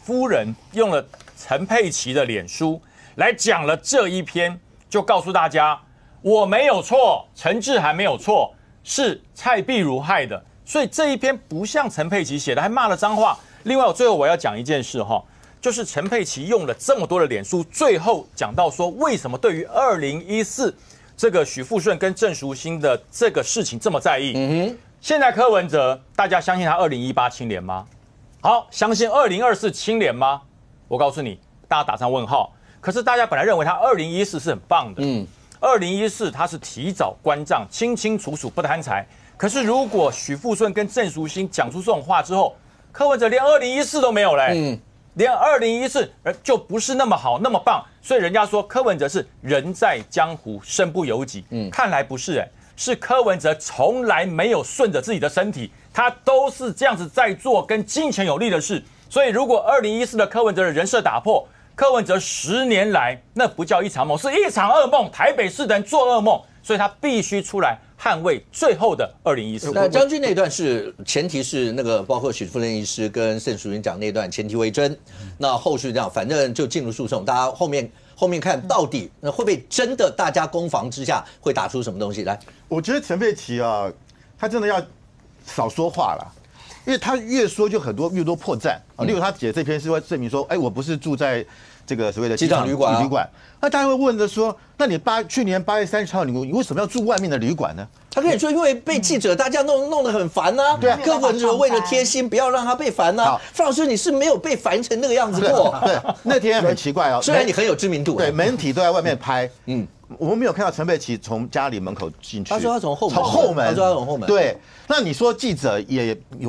陈佩琪的脸书来讲了这一篇，就告诉大家我没有错，陈志涵没有错，是蔡壁如害的。所以这一篇不像陈佩琪写的，还骂了脏话。另外，最后我要讲一件事哈，就是陈佩琪用了这么多的脸书，最后讲到说为什么对于2014这个许富顺跟郑淑馨的这个事情这么在意。现在柯文哲，大家相信他2018清廉吗？好，相信2024清廉吗？我告诉你，大家打上问号。可是大家本来认为他2014是很棒的，2014他是提早关账，清清楚楚不贪财。可是如果许富顺跟郑淑馨讲出这种话之后，柯文哲连2014都没有嘞，连2014就不是那么好那么棒，所以人家说柯文哲是人在江湖身不由己，看来不是是柯文哲从来没有顺着自己的身体，他都是这样子在做跟金钱有利的事，所以如果2014的柯文哲的人设打破，柯文哲10年来那不叫一场梦，是一场噩梦，台北市的人做噩梦，所以他必须出来捍卫最后的2014。那将军那段是前提是那个包括许富任医师跟盛淑云讲那段前提为真，那后续这样反正就进入诉讼，大家后面看到底那会不会真的大家攻防之下会打出什么东西来？我觉得陈佩琪啊，他真的要少说话了。因为他越说就越多破绽啊，例如他写这篇是会证明说，哎，我不是住在这个所谓的机场旅馆，那大家会问着说，那你去年8月30号你为什么要住外面的旅馆呢？他跟你说，因为被记者大家弄得很烦呐，对啊，柯文哲为了贴心，不要让他被烦呐。范老师，你是没有被烦成那个样子过？对，那天很奇怪哦，虽然你很有知名度，对，媒体都在外面拍，我们没有看到陈佩琪从家里门口进去。他说他从后门，他说他从后门。对，那你说记者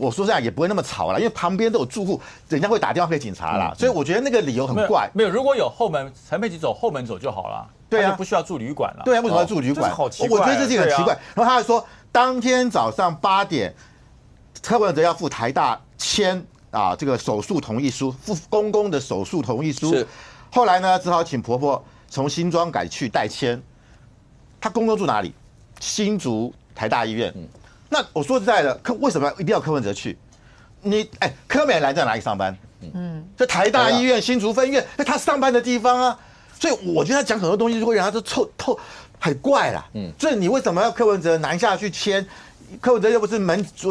我说这样也不会那么吵啦，因为旁边都有住户，人家会打电话给警察啦，所以我觉得那个理由很怪。没有，如果有后门，陈佩琪走后门走就好了。对啊，不需要住旅馆了。对啊，为什么要住旅馆？好奇怪，我觉得这是很奇怪。然后他还说，当天早上8点，柯文哲要赴台大签这个手术同意书，赴公公的手术同意书。是，后来呢，只好请婆婆从新庄改去代签。他公公住哪里？新竹台大医院。那我说实在的，为什么一定要柯文哲去？柯美兰在哪里上班？在台大医院新竹分院，那他上班的地方啊。所以我觉得他讲很多东西就会让他透很怪啦。所以你为什么要柯文哲南下去签？柯文哲又不是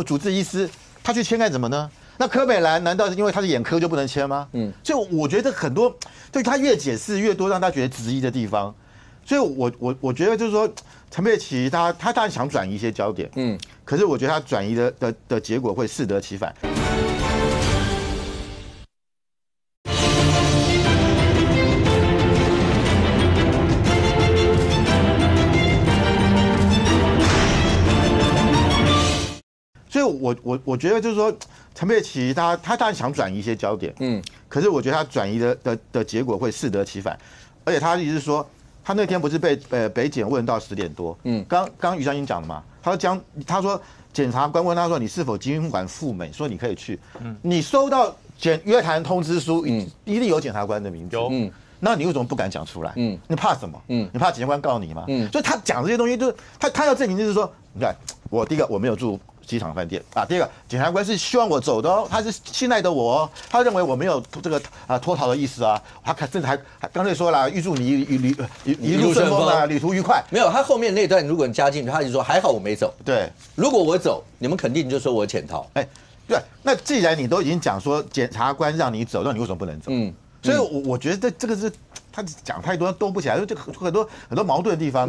主治医师，他去签干什么呢？那柯美兰难道是因为他是眼科就不能签吗？所以我觉得很多对他越解释越多让他觉得质疑的地方。所以我觉得就是说，陈佩琪他当然想转移一些焦点，可是我觉得他转移的结果会适得其反。所以我觉得就是说，陈佩琪他当然想转移一些焦点，可是我觉得他转移的结果会适得其反，而且他意思是说，他那天不是被北检问到10点多，刚于将军讲的嘛，他说检察官问他说你是否经管赴美，说你可以去，你收到约谈通知书，一定有检察官的名字，那你为什么不敢讲出来？你怕什么？你怕检察官告你吗？所以他讲这些东西，就是他要证明就是说，你看第一个我没有住机场饭店第二个检察官是希望我走的哦，他是信赖的我哦，他认为我没有这个脱逃的意思啊，他甚至还刚才说了，预祝你一路顺风啊，旅途愉快。没有，他后面那段如果你加进去，他就说还好我没走。对，如果我走，你们肯定就说我潜逃。对，那既然你都已经讲说检察官让你走，那你为什么不能走？所以我觉得这个是他讲太多兜不起来，就很多矛盾的地方。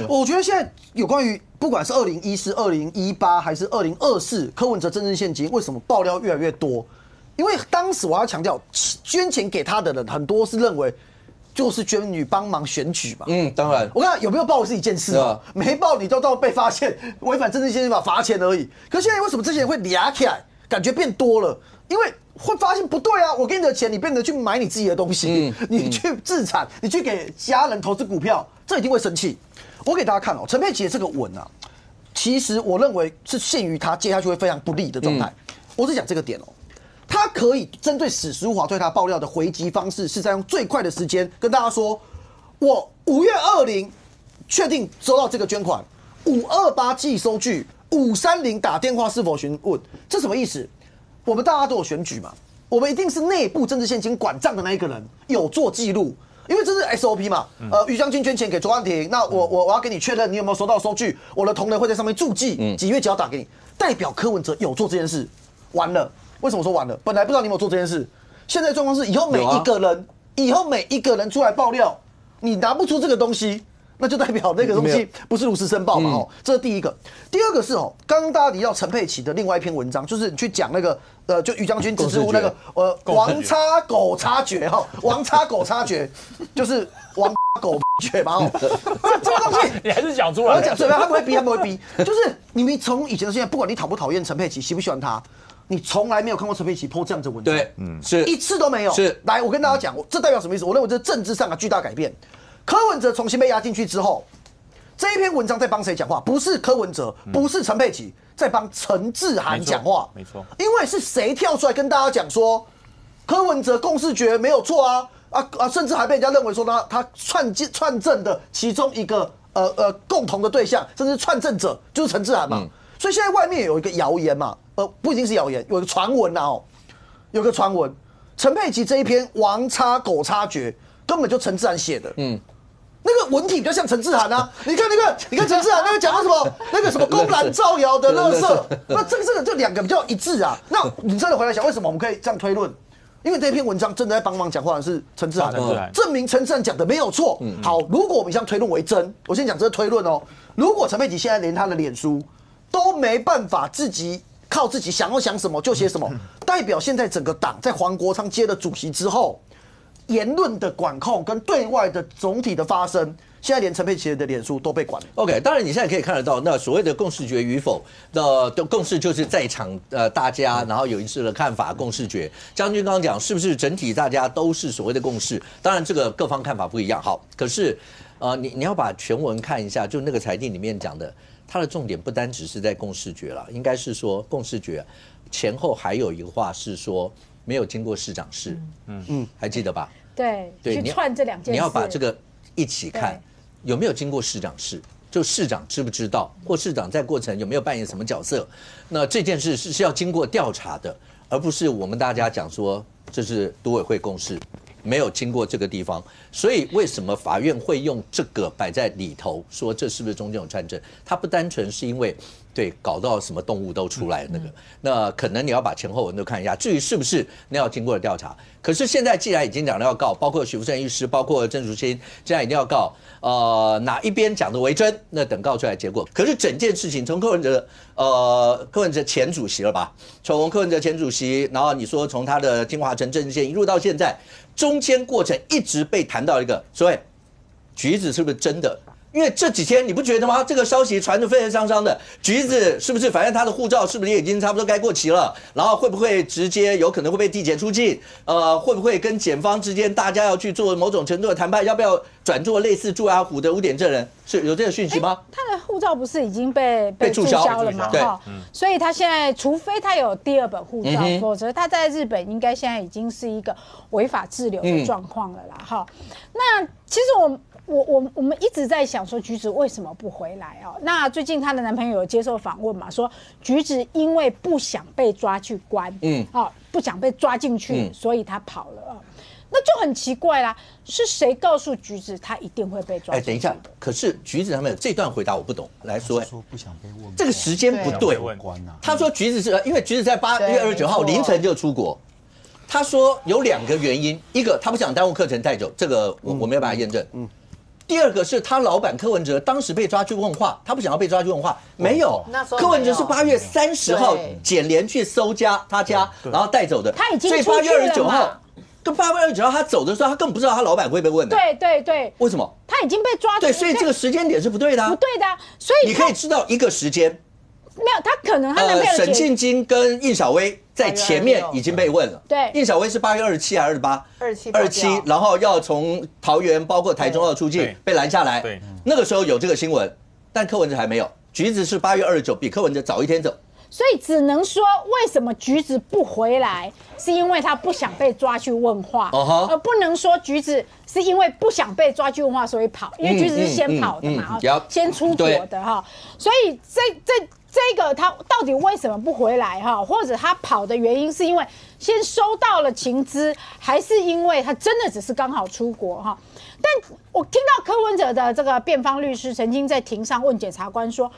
我觉得现在有关于不管是2014、2018还是2024，柯文哲政治现金为什么爆料越来越多？因为当时我要强调，捐钱给他的人很多是认为就是捐女帮忙选举嘛。当然，我看有没有报是一件事啊，没报你都到被发现违反政治现金法罚钱而已。可现在为什么这些人会俩起来，感觉变多了？因为会发现不对啊，我给你的钱，你变得去买你自己的东西，你去自产，你去给家人投资股票，这一定会生气。我给大家看哦，陈佩琪的这个文啊，其实我认为是限于他接下去会非常不利的状态。我只讲这个点哦，他可以针对史实无法对他爆料的回击方式，是在用最快的时间跟大家说，我5月20确定收到这个捐款，528寄收据，530打电话是否询问，这什么意思？我们大家都有选举嘛，我们一定是内部政治现金管账的那一个人有做记录，因为这是 SOP 嘛。于将军捐钱给卓安婷，那我要跟你确认你有没有收到收据，我的同仁会在上面注记，几月几号打给你，代表柯文哲有做这件事。完了，为什么说完了？本来不知道你有没有做这件事，现在状况是以后每一个人出来爆料，你拿不出这个东西，那就代表那个东西不是如实申报嘛，哦，这是第一个。第二个是哦，刚刚大家提到陈佩琪的另外一篇文章，就是你去讲那个就于将军支支吾那个王叉狗叉诀哈，王叉狗叉诀就是王狗诀嘛，哦，这个东西你还是讲出来。我讲出来，他不会逼，他不会逼，就是你们从以前到现在，不管你讨不讨厌陈佩琪，喜不喜欢他。你从来没有看过陈佩琪 po 这样子文章，对，是一次都没有。是，来，我跟大家讲，这代表什么意思？我认为这是政治上的巨大改变。柯文哲重新被压进去之后，这一篇文章在帮谁讲话？不是柯文哲，不是陈佩琪，在帮陈智涵讲话。没错，因为是谁跳出来跟大家讲说，柯文哲共识决没有错啊，甚至还被人家认为说他串证的其中一个共同的对象，甚至串证者就是陈智涵嘛。所以现在外面有一个谣言嘛。不一定是谣言，有个传闻呐哦，有个传闻，陈佩琪这一篇王叉狗叉诀根本就陈智涵写的，那个文体比较像陈智涵啊，你看陈智涵那个讲到什么那个什么公然造谣的垃圾，那这个就两个比较一致啊。那你真的回来想，为什么我们可以这样推论？因为这篇文章真的在帮忙讲话的是陈智涵，证明陈智涵讲的没有错。好，如果我们以上推论为真，我先讲这个推论哦。如果陈佩琪现在连他的脸书都没办法靠自己想要想什么就写什么，代表现在整个党在黄国昌接了主席之后，言论的管控跟对外的总体的发声，现在连陈佩琪的脸书都被管了。OK， 当然你现在可以看得到，那所谓的共识决与否，那共识就是在场大家然后有一致的看法，共识决。将军刚刚讲是不是整体大家都是所谓的共识？当然这个各方看法不一样。好，可是你要把全文看一下，就那个裁定里面讲的。它的重点不单只是在共识决了，应该是说共识决前后还有一个话是说没有经过市长室，还记得吧？对，去串这两件事，你要把这个一起看，有没有经过市长室？就市长知不知道，或市长在过程有没有扮演什么角色？那这件事是要经过调查的，而不是我们大家讲说这是都委会共识。没有经过这个地方，所以为什么法院会用这个摆在里头，说这是不是中间有串证？它不单纯是因为对搞到什么动物都出来那个，那可能你要把前后文都看一下。至于是不是那要经过了调查，可是现在既然已经讲了要告，包括许福生律师，包括郑淑馨，既然一定要告，哪一边讲的为真，那等告出来结果。可是整件事情从柯文哲前主席了吧，从柯文哲前主席，然后你说从他的金华城政治线一路到现在。中间过程一直被谈到一个所谓橘子是不是真的？因为这几天你不觉得吗？这个消息传得沸沸扬扬的，橘子是不是？反正他的护照是不是也已经差不多该过期了？然后会不会直接有可能会被递解出境？会不会跟检方之间大家要去做某种程度的谈判？要不要转做类似朱阿虎的污点证人？是有这个讯息吗？他的护照不是已经被注销了吗？对，所以他现在除非他有第二本护照，否则他在日本应该现在已经是一个违法滞留的状况了啦。哈，那其实我们一直在想说橘子为什么不回来哦？那最近她的男朋友有接受访问嘛，说橘子因为不想被抓去关，不想被抓进去，所以他跑了。那就很奇怪啦，是谁告诉橘子他一定会被抓？等一下，可是橘子他们这段回答我不懂，来说，说不想被问，这个时间不对。他说橘子是因为橘子在8月29号凌晨就出国。他说有2个原因，一个他不想耽误课程太久，这个我没有办法验证。第二个是他老板柯文哲当时被抓去问话，他不想要被抓去问话，没有。柯文哲是8月30号检联去搜他家，然后带走的。他已经出去了嘛。所以8月29号。跟8月29号他走的时候，他根本不知道他老板会被问的。对，为什么？他已经被抓。对，所以这个时间点是不对的。不对的，所以你可以知道一个时间。没有，他可能他男朋友沈庆京跟应小薇在前面已经被问了。对，应小薇是8月27还是28？27，然后要从桃园包括台中要出境，被拦下来。对，那个时候有这个新闻，但柯文哲还没有。橘子是8月29，比柯文哲早1天走。所以只能说，为什么橘子不回来，是因为他不想被抓去问话，而不能说橘子是因为不想被抓去问话所以跑，因为橘子是先跑的嘛，先出国的哈。所以这个他到底为什么不回来哈？或者他跑的原因是因为先收到了情资，还是因为他真的只是刚好出国哈？但我听到柯文哲的这个辩方律师曾经在庭上问检察官说，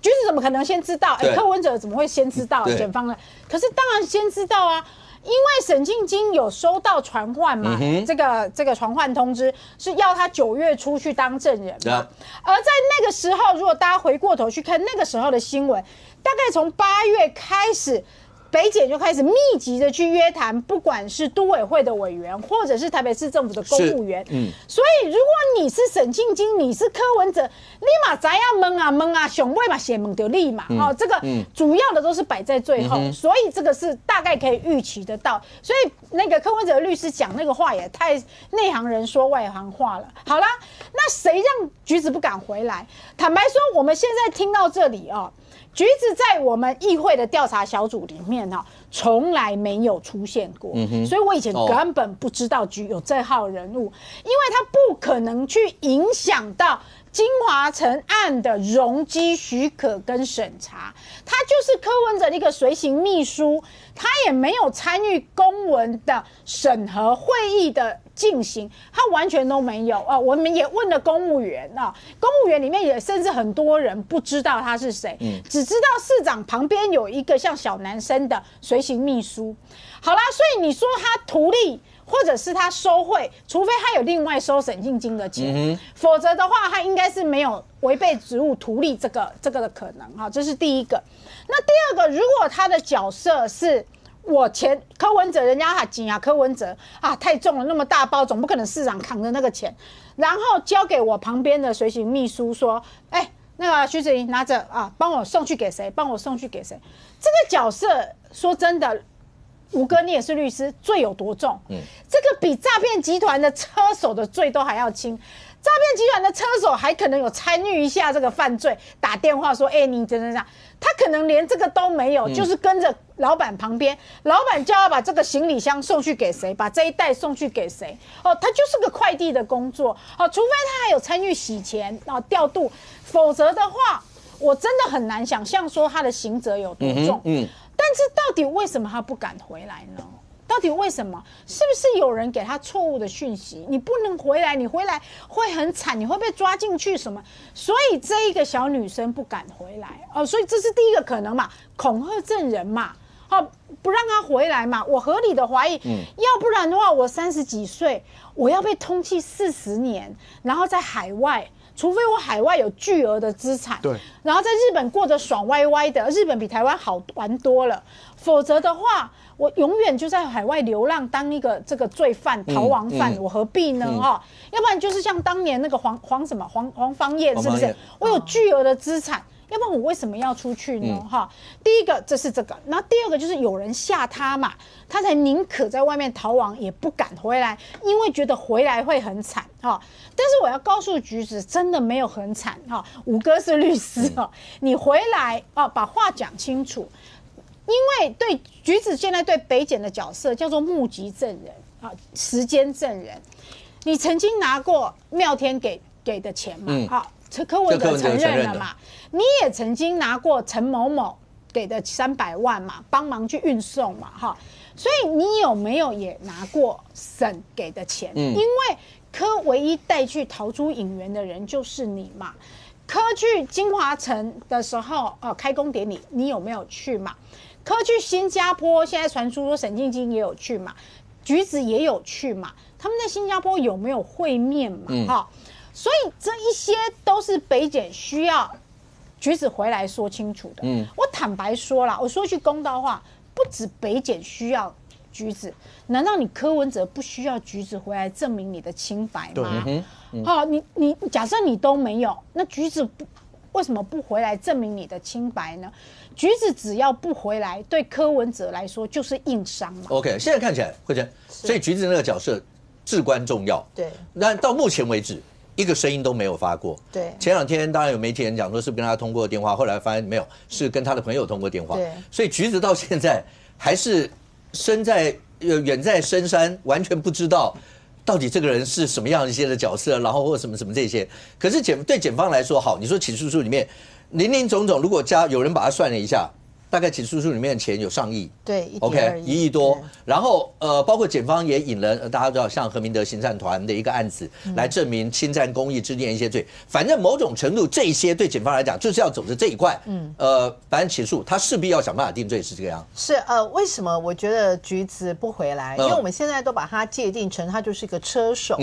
橘子怎么可能先知道？柯文哲怎么会先知道检方呢？可是当然先知道啊，因为沈庆金有收到传唤嘛，这个传唤通知是要他9月初去当证人嘛。而在那个时候，如果大家回过头去看那个时候的新闻，大概从8月开始。北检就开始密集的去约谈，不管是都委会的委员，或者是台北市政府的公务员。所以如果你是沈庆金，你是柯文哲，立马咱要问啊，熊尾嘛写问到立马这个主要的都是摆在最后，所以这个是大概可以预期得到。所以那个柯文哲的律师讲那个话也太内行人说外行话了。好啦，那谁让橘子不敢回来？坦白说，我们现在听到这里橘子在我们议会的调查小组里面从来没有出现过，所以我以前根本不知道有这号人物，因为他不可能去影响到金华城案的容积许可跟审查，他就是柯文哲的一个随行秘书，他也没有参与公文的审核会议的进行，他完全都没有我们也问了公务员公务员里面也甚至很多人不知道他是谁，只知道市长旁边有一个像小男生的随行秘书。好啦，所以你说他图利或者是他收贿，除非他有另外收沈庆金的钱，否则的话他应该是没有违背职务图利这个的可能这是第一个。那第二个，如果他的角色是我柯文哲，人家还紧柯文哲太重了，那么大包，总不可能市长扛着那个钱，然后交给我旁边的随行秘书说，那个徐子莹拿着帮我送去给谁，帮我送去给谁。这个角色说真的，吴哥你也是律师，罪有多重？这个比诈骗集团的车手的罪都还要轻。诈骗集团的车手还可能有参与一下这个犯罪，打电话说你真的这样，他可能连这个都没有，就是跟着老板旁边，老板叫他把这个行李箱送去给谁，把这一袋送去给谁他就是个快递的工作除非他还有参与洗钱调度，否则的话我真的很难想象说他的刑责有多重。但是到底为什么他不敢回来呢？到底为什么？是不是有人给他错误的讯息？你不能回来，你回来会很惨，你会被抓进去什么？所以这一个小女生不敢回来所以这是第一个可能嘛，恐吓证人嘛，不让她回来嘛。我合理的怀疑，要不然的话，我30几岁，我要被通缉40年，然后在海外。除非我海外有巨额的资产，对，然后在日本过得爽歪歪的，日本比台湾好玩多了，否则的话，我永远就在海外流浪，当一个这个罪犯、逃亡犯，我何必呢？要不然就是像当年那个黄芳燕，是不是？我有巨额的资产。要不然我为什么要出去呢？第一个这是这个，然后第二个就是有人吓他嘛，他才宁可在外面逃亡，也不敢回来，因为觉得回来会很惨但是我要告诉橘子，真的没有很惨五哥是律师你回来把话讲清楚，因为对橘子现在对北检的角色叫做目击证人时间证人，你曾经拿过妙天给的钱嘛柯文哲承认了嘛？你也曾经拿过陈某某给的300万嘛，帮忙去运送嘛，所以你有没有也拿过沈给的钱？因为柯唯一带去逃出影园的人就是你嘛。柯去金华城的时候开工典礼你有没有去嘛？柯去新加坡，现在传出说沈庆金也有去嘛，橘子也有去嘛，他们在新加坡有没有会面嘛？所以这一些都是北检需要橘子回来说清楚的。我坦白说啦，我说句公道话，不止北检需要橘子，难道你柯文哲不需要橘子回来证明你的清白吗？你假设你都没有，那橘子为什么不回来证明你的清白呢？橘子只要不回来，对柯文哲来说就是硬伤嘛。OK， 现在看起来，慧珍，所以橘子那个角色至关重要。对，那到目前为止，一个声音都没有发过。对，前2天当然有媒体人讲说是跟他通过电话，后来发现没有，是跟他的朋友通过电话。对，所以橘子到现在还是远在深山，完全不知道到底这个人是什么样一些的角色，然后或什么这些。可是对检方来说，好，你说起诉书里面林林总总，如果有人把它算了一下，大大概起诉书里面的钱有上亿，对，OK， 1.2亿1亿多。然后包括检方也引了大家知道像何明德行善团的一个案子，来证明侵占公益、制定一些罪。反正某种程度，这些对检方来讲就是要走着这一块。反正起诉他势必要想办法定罪，是这个样。是为什么我觉得橘子不回来？因为我们现在都把它界定成他就是一个车手。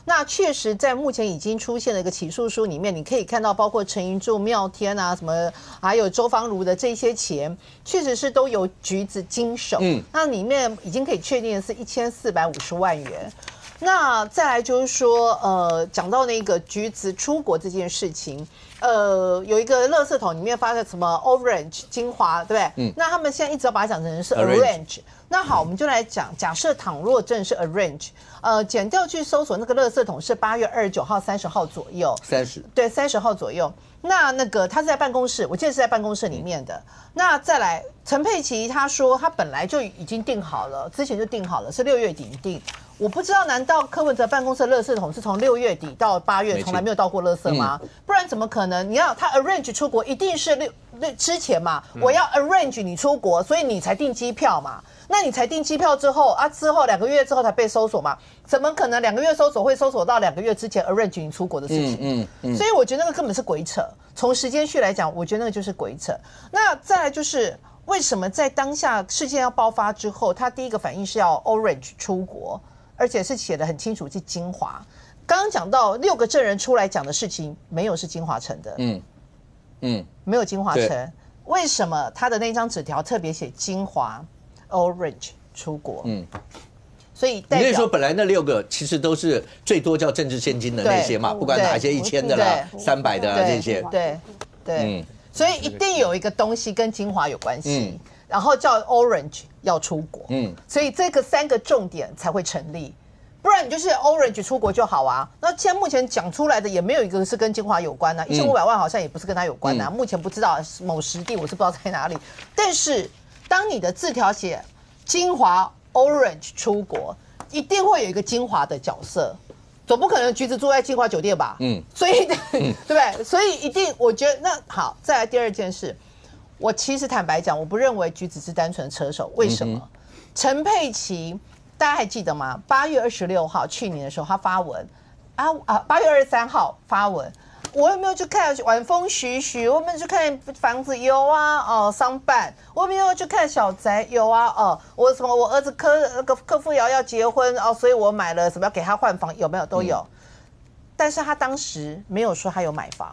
那确实在目前已经出现了一个起诉书里面，你可以看到包括陈云柱、妙天啊什么，还有周芳如的这些钱，确实是都由橘子经手。那里面已经可以确定的是1450万元。那再来就是说，讲到那个橘子出国这件事情，有一个垃圾桶里面发的什么 orange 精华，对不对？那他们现在一直要把它讲成是 orange。那好，我们就来讲，假设倘若真的是 arrange， 检调去搜索那个垃圾桶是8月29号、30号左右，30对30号左右。那个他是在办公室，我记得是在办公室里面的。那再来，陈佩琪他说他本来就已经定好了，之前就定好了，是6月底定。我不知道，难道柯文哲办公室的垃圾桶是从6月底到8月从来没有倒过垃圾吗？不然怎么可能？你要他 arrange 出国，一定是之前嘛，我要 arrange 你出国，所以你才订机票嘛。那你才订机票之后之后2个月之后才被搜索嘛？怎么可能2个月搜索会搜索到2个月之前 arrange 你出国的事情？所以我觉得那个根本是鬼扯。从时间序来讲，我觉得那个就是鬼扯。那再来就是为什么在当下事件要爆发之后，他第一个反应是要 orange 出国，而且是写得很清楚是精华。刚刚讲到6个证人出来讲的事情，没有是精华城的，没有精华城。为什么他的那张纸条特别写精华 orange 出国？所以代表你那时候本来那6个其实都是最多叫政治现金的那些嘛，不管哪些1000的啦、300的啦这些，对，所以一定有一个东西跟精华有关系，然后叫 orange 要出国，所以这个3个重点才会成立。不然你就是 orange 出国就好啊。那现在目前讲出来的也没有一个是跟精华有关啊，1500万好像也不是跟他有关啊。目前不知道某实地，我是不知道在哪里。但是当你的字条写精华 orange 出国，一定会有一个精华的角色，总不可能橘子住在精华酒店吧？所以对不对？所以一定，我觉得那好，再来第二件事，我其实坦白讲，我不认为橘子是单纯的车手，为什么？陈佩琪。大家还记得吗？8月26号去年的时候，他发文8月23号发文，我有没有去看晚风徐徐？我有没有去看房子？有啊，商办。我有没有去看小宅？有啊，我儿子柯富瑶要结婚所以我买了什么要给他换房？有没有？都有。但是他当时没有说他有买房，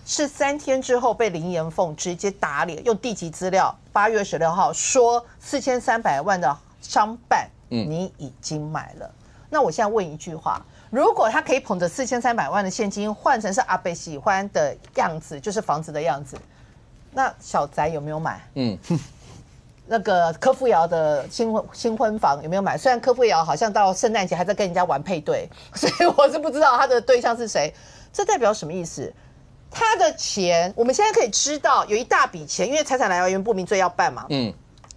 是3天之后被林延凤直接打脸，用地籍资料8月26号说4300万的商办。你已经买了。那我现在问一句话，如果他可以捧着4300万的现金换成是阿北喜欢的样子，就是房子的样子，那小宅有没有买？那个柯富瑶的新婚房有没有买？虽然柯富瑶好像到圣诞节还在跟人家玩配对，所以我是不知道他的对象是谁。这代表什么意思？他的钱我们现在可以知道有一大笔钱，因为财产来源不明罪要办嘛。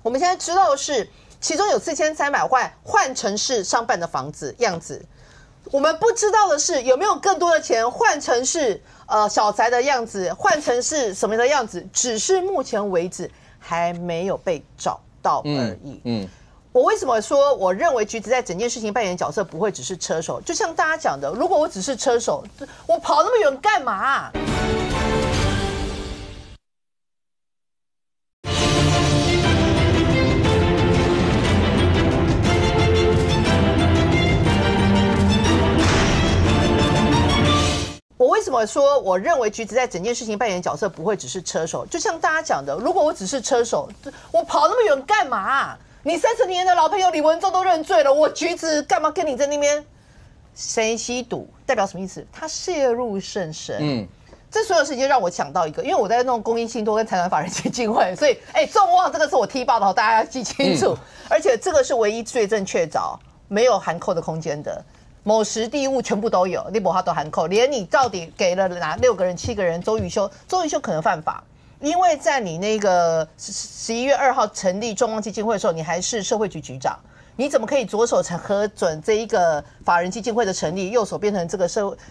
我们现在知道的是其中有4300万换成是商办的房子样子，我们不知道的是有没有更多的钱换成是小宅的样子，换成是什么的样子，只是目前为止还没有被找到而已。我为什么说我认为橘子在整件事情扮演的角色不会只是车手？就像大家讲的，如果我只是车手，我跑那么远干嘛？我为什么说我认为橘子在整件事情扮演的角色不会只是车手？就像大家讲的，如果我只是车手，我跑那么远干嘛？你30年的老朋友李文忠都认罪了，我橘子干嘛跟你在那边？谁吸毒代表什么意思？他涉入甚深。这所有事情让我想到一个，因为我在弄公益信托跟财团法人基金会，所以众望这个是我踢爆的，大家要记清楚。而且这个是唯一罪证确凿，没有含扣的空间的。某时地物全部都有，你把它都含扣，连你到底给了哪6个人、7个人，周瑜修可能犯法，因为在你那个11月2号成立众望基金会的时候，你还是社会局局长，你怎么可以左手核准这一个法人基金会的成立，右手变成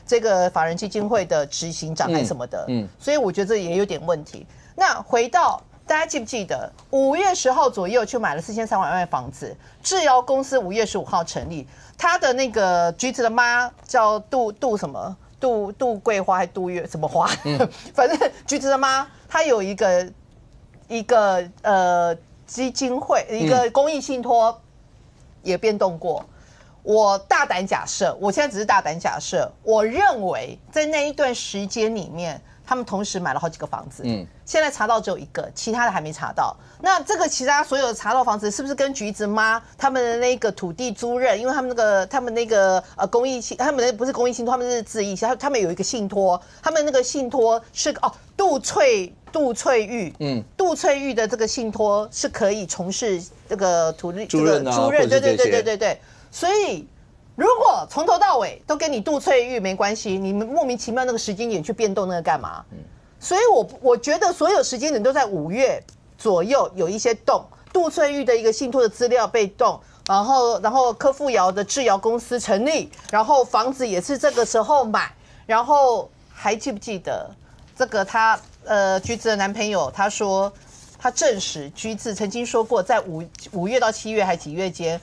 这个法人基金会的执行长还是什么的？所以我觉得这也有点问题。那回到大家记不记得5月10号左右去买了4300万房子，智瑶公司5月15号成立，他的那个橘子的妈叫杜什么？杜桂花还杜月什么花？反正橘子的妈，她有一个基金会，一个公益信托也变动过。我大胆假设，我现在只是大胆假设，我认为在那一段时间里面，他们同时买了好几个房子。现在查到只有一个，其他的还没查到。那这个其他所有查到房子，是不是跟橘子妈他们的那个土地租赁？因为他们那个公益信，他们不是公益信托，他们是自益，他们有一个信托，他们那个信托是杜翠玉，杜翠玉的这个信托是可以从事这个土地租赁啊，对。所以如果从头到尾都跟你杜翠玉没关系，你们莫名其妙那个时间点去变动那个干嘛？所以我觉得所有时间点都在5月左右有一些动，杜翠玉的一个信托的资料被动，然后柯富瑶的制窑公司成立，然后房子也是这个时候买，然后还记不记得这个橘子的男朋友他说他证实橘子曾经说过，在5月到7月还几月间，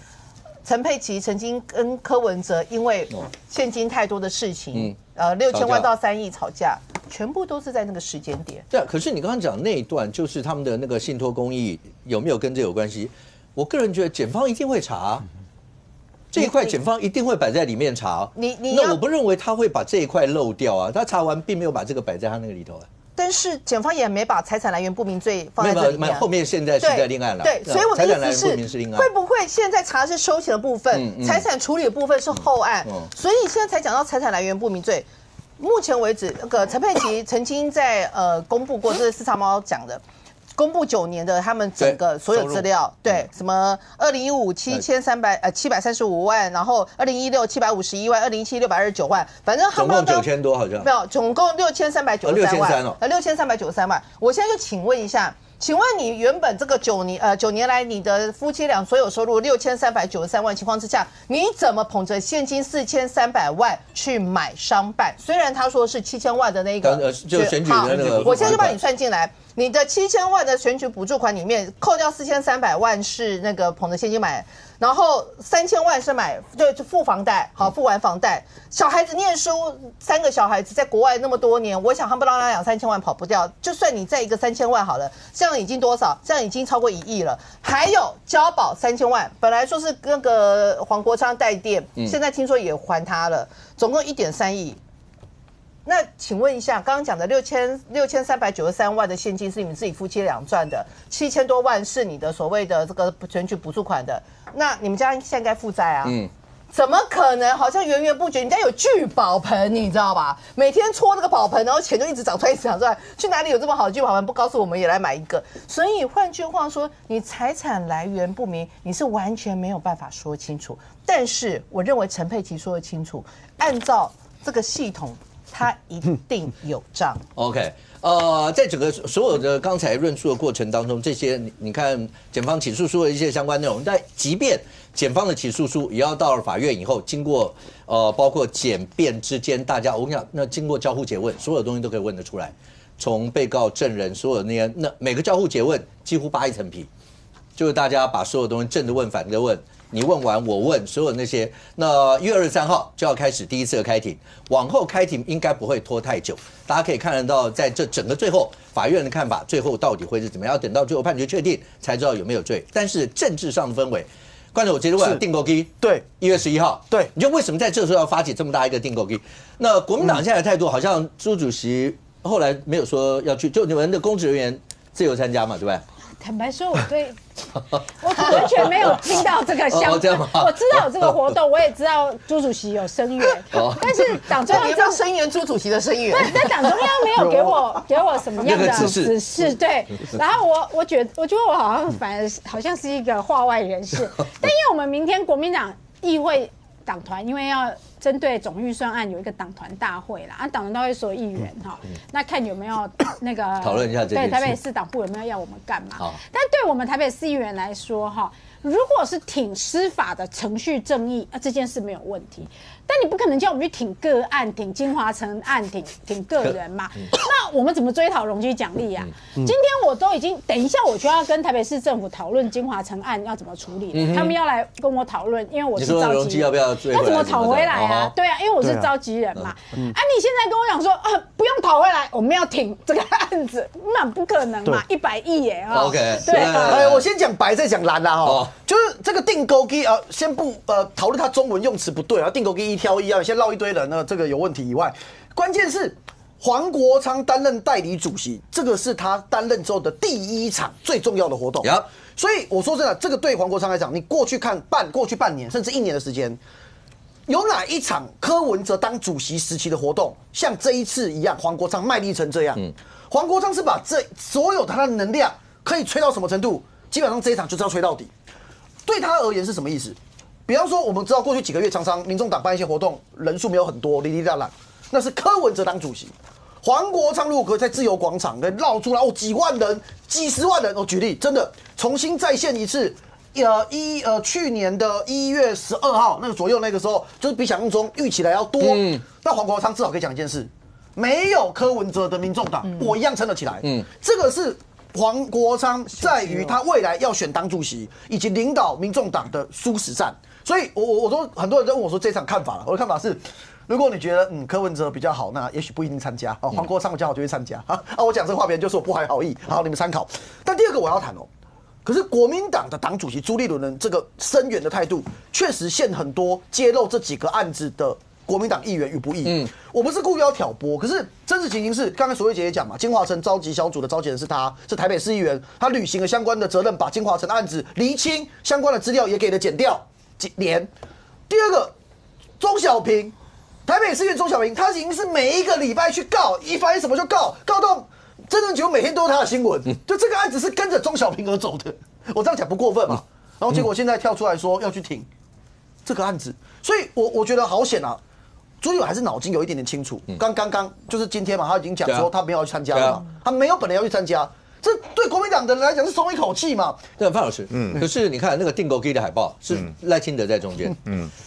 陈佩琪曾经跟柯文哲因为现金太多的事情，6000万到3亿吵架，全部都是在那个时间点。对，可是你刚刚讲那一段，就是他们的那个信托公益有没有跟这有关系？我个人觉得检方一定会查，这一块检方一定会摆在里面查。那我不认为他会把这一块漏掉啊，他查完并没有把这个摆在他那个里头啊。但是检方也没把财产来源不明罪放在这里面，后面现在是在另案了。对，所以我的意思是，会会不会现在查是收钱的部分，财产处理的部分是后案，所以现在才讲到财产来源不明罪。目前为止，那个陈佩琪曾经在公布过，这是四叉猫讲的。公布9年的他们整个所有资料，对，什么2015 735万，然后2016 751万，2017 629万，反正总共9000多好像没有，总共6393万，6393万。我现在就请问一下，请问你原本这个9年来你的夫妻俩所有收入6393万情况之下，你怎么捧着现金4300万去买商办？虽然他说是7000万的那个，就选举的那个，我现在就帮你算进来。你的7000万的选举补助款里面，扣掉4300万是那个捧着现金买，然后3000万是买就付房贷，好，付完房贷，小孩子念书，3个小孩子在国外那么多年，我想他不让他2、3千万跑不掉，就算你再一个3000万好了，这样已经多少？这样已经超过1亿了。还有交保3000万，本来说是那个黄国昌代垫，现在听说也还他了，总共1.3亿。那请问一下，刚刚讲的6393万的现金是你们自己夫妻俩赚的，7000多万是你的所谓的这个选举补助款的，那你们家现在该负债啊？怎么可能？好像源源不绝，你家有聚宝盆，你知道吧？每天戳那个宝盆，然后钱就一直长出来，一直长出来。去哪里有这么好的聚宝盆？不告诉我们，也来买一个。所以换句话说，你财产来源不明，你是完全没有办法说清楚。但是我认为陈佩琪说得清楚，按照这个系统。他一定有账。OK， 在整个所有的刚才论述的过程当中，这些你看检方起诉书的一些相关内容，但即便检方的起诉书也要到了法院以后，经过包括检辩之间，大家我跟你讲，那经过交互诘问，所有东西都可以问得出来，从被告、证人所有那些，那每个交互诘问几乎扒一层皮，就是大家把所有东西正的问、反的问。你问完我问，所有那些，那1月23号就要开始第一次的开庭，往后开庭应该不会拖太久。大家可以看得到，在这整个最后法院的看法，最后到底会是怎么样？要等到最后判决确定才知道有没有罪。但是政治上的氛围，观众我接着问定购机，对，1月11号，对，你就为什么在这时候要发起这么大一个定购机？那国民党现在的态度好像朱主席后来没有说要去，就你们的公职人员自由参加嘛，对不对？坦白说，我完全没有听到这个相关。我知道有这个活动，我也知道朱主席有声援，但是党中央要声援朱主席的声援，但党中央没有给我什么样的指示。对，然后我觉得我好像反而好像是一个话外人士，但因为我们明天国民党议会党团因为要针对总预算案有一个党团大会啦，党团大会所有议员哈，那看有没有那个讨论一下这件事，对台北市党部有没有要我们干嘛？但对我们台北市议员来说哈，如果是挺司法的程序正义，这件事没有问题。但你不可能叫我们去挺个案、挺金华城案、挺个人嘛？那我们怎么追讨容积奖励啊？今天我都已经，等一下我就要跟台北市政府讨论金华城案要怎么处理，他们要来跟我讨论，因为我是召集人，容积要不要追回来？要怎么讨回来啊？对啊，因为我是召集人嘛。你现在跟我讲说不用讨回来，我们要挺这个案子，那不可能嘛，100亿耶！OK， 对，我先讲白再讲蓝啦哈，就是这个定勾机啊，先不讨论它中文用词不对啊，定勾机1挑1啊，先绕一堆人呢，这个有问题以外，关键是黄国昌担任代理主席，这个是他担任之后的第一场最重要的活动。所以我说真的，这个对黄国昌来讲，你过去半年甚至1年的时间，有哪一场柯文哲当主席时期的活动像这一次一样，黄国昌卖力成这样？黄国昌是把这所有他的能量可以吹到什么程度？基本上这一场就是要吹到底。对他而言是什么意思？比方说，我们知道过去几个月常常民众党办一些活动，人数没有很多，哩哩啦啦，那是柯文哲当主席。黄国昌如果可以在自由广场跟绕出来几万人、几十万人，举例真的重新再现一次，去年的1月12号那个左右，那个时候就是比想象中预期来要多。那黄国昌至少可以讲一件事，没有柯文哲的民众党，我一样撑得起来。这个是黄国昌在于他未来要选党主席以及领导民众党的殊死战。所以我说很多人在问我说这场看法了，我的看法是，如果你觉得柯文哲比较好，那也许不一定参加。黄国昌比较好就会参加我讲这话别人就说我不怀好意，好你们参考。但第二个我要谈可是国民党的党主席朱立伦的这个声援的态度，确实陷很多揭露这几个案子的国民党议员于不义。我不是故意要挑拨，可是真实情形是，刚才所谓姐也讲嘛，金华城召集小组的召集人是他，是台北市议员，他履行了相关的责任，把金华城案子厘清，相关的资料也给了检调。第二个，钟小平，台北市议员钟小平，他已经是每一个礼拜去告，一发现什么就告到真正觉得每天都是他的新闻，就这个案子是跟着钟小平而走的。我这样讲不过分嘛？然后结果现在跳出来说要去挺这个案子，所以我觉得好险啊！朱立伦还是脑筋有一点点清楚。刚就是今天嘛，他已经讲说他没有要去参加了嘛，他没有本来要去参加。这对国民党的人来讲是松一口气嘛？对，范老师，可是你看那个定勾 K 的海报是赖清德在中间，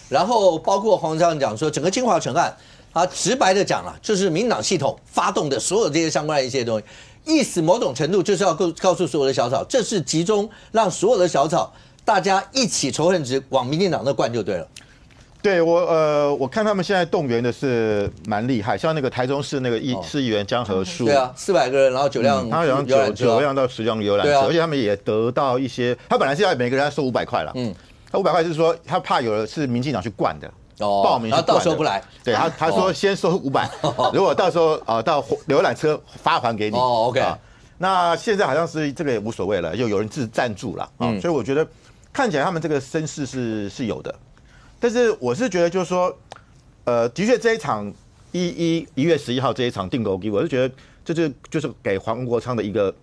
然后包括黄章讲说整个金华城案，他直白的讲了，就是民党系统发动的所有这些相关的一些东西，意思某种程度就是要告诉所有的小草，这是集中让所有的小草大家一起仇恨值往民进党那灌就对了。对我看他们现在动员的是蛮厉害，像那个台中市那个市议员江和树，对啊，400个人，然后9辆，他好像9辆到10辆游览车，而且他们也得到一些，他本来是要每个人要收500块了，他500块是说他怕有的是民进党去灌的，报名，然后到时候不来，对他说先收500，如果到时候到游览车发还给你，OK，那现在好像是这个也无所谓了，又有人赞助了所以我觉得看起来他们这个声势是有的。但是我是觉得，就是说，的确这一场1月11号这一场定勾机，我是觉得这就是给黄国昌的一个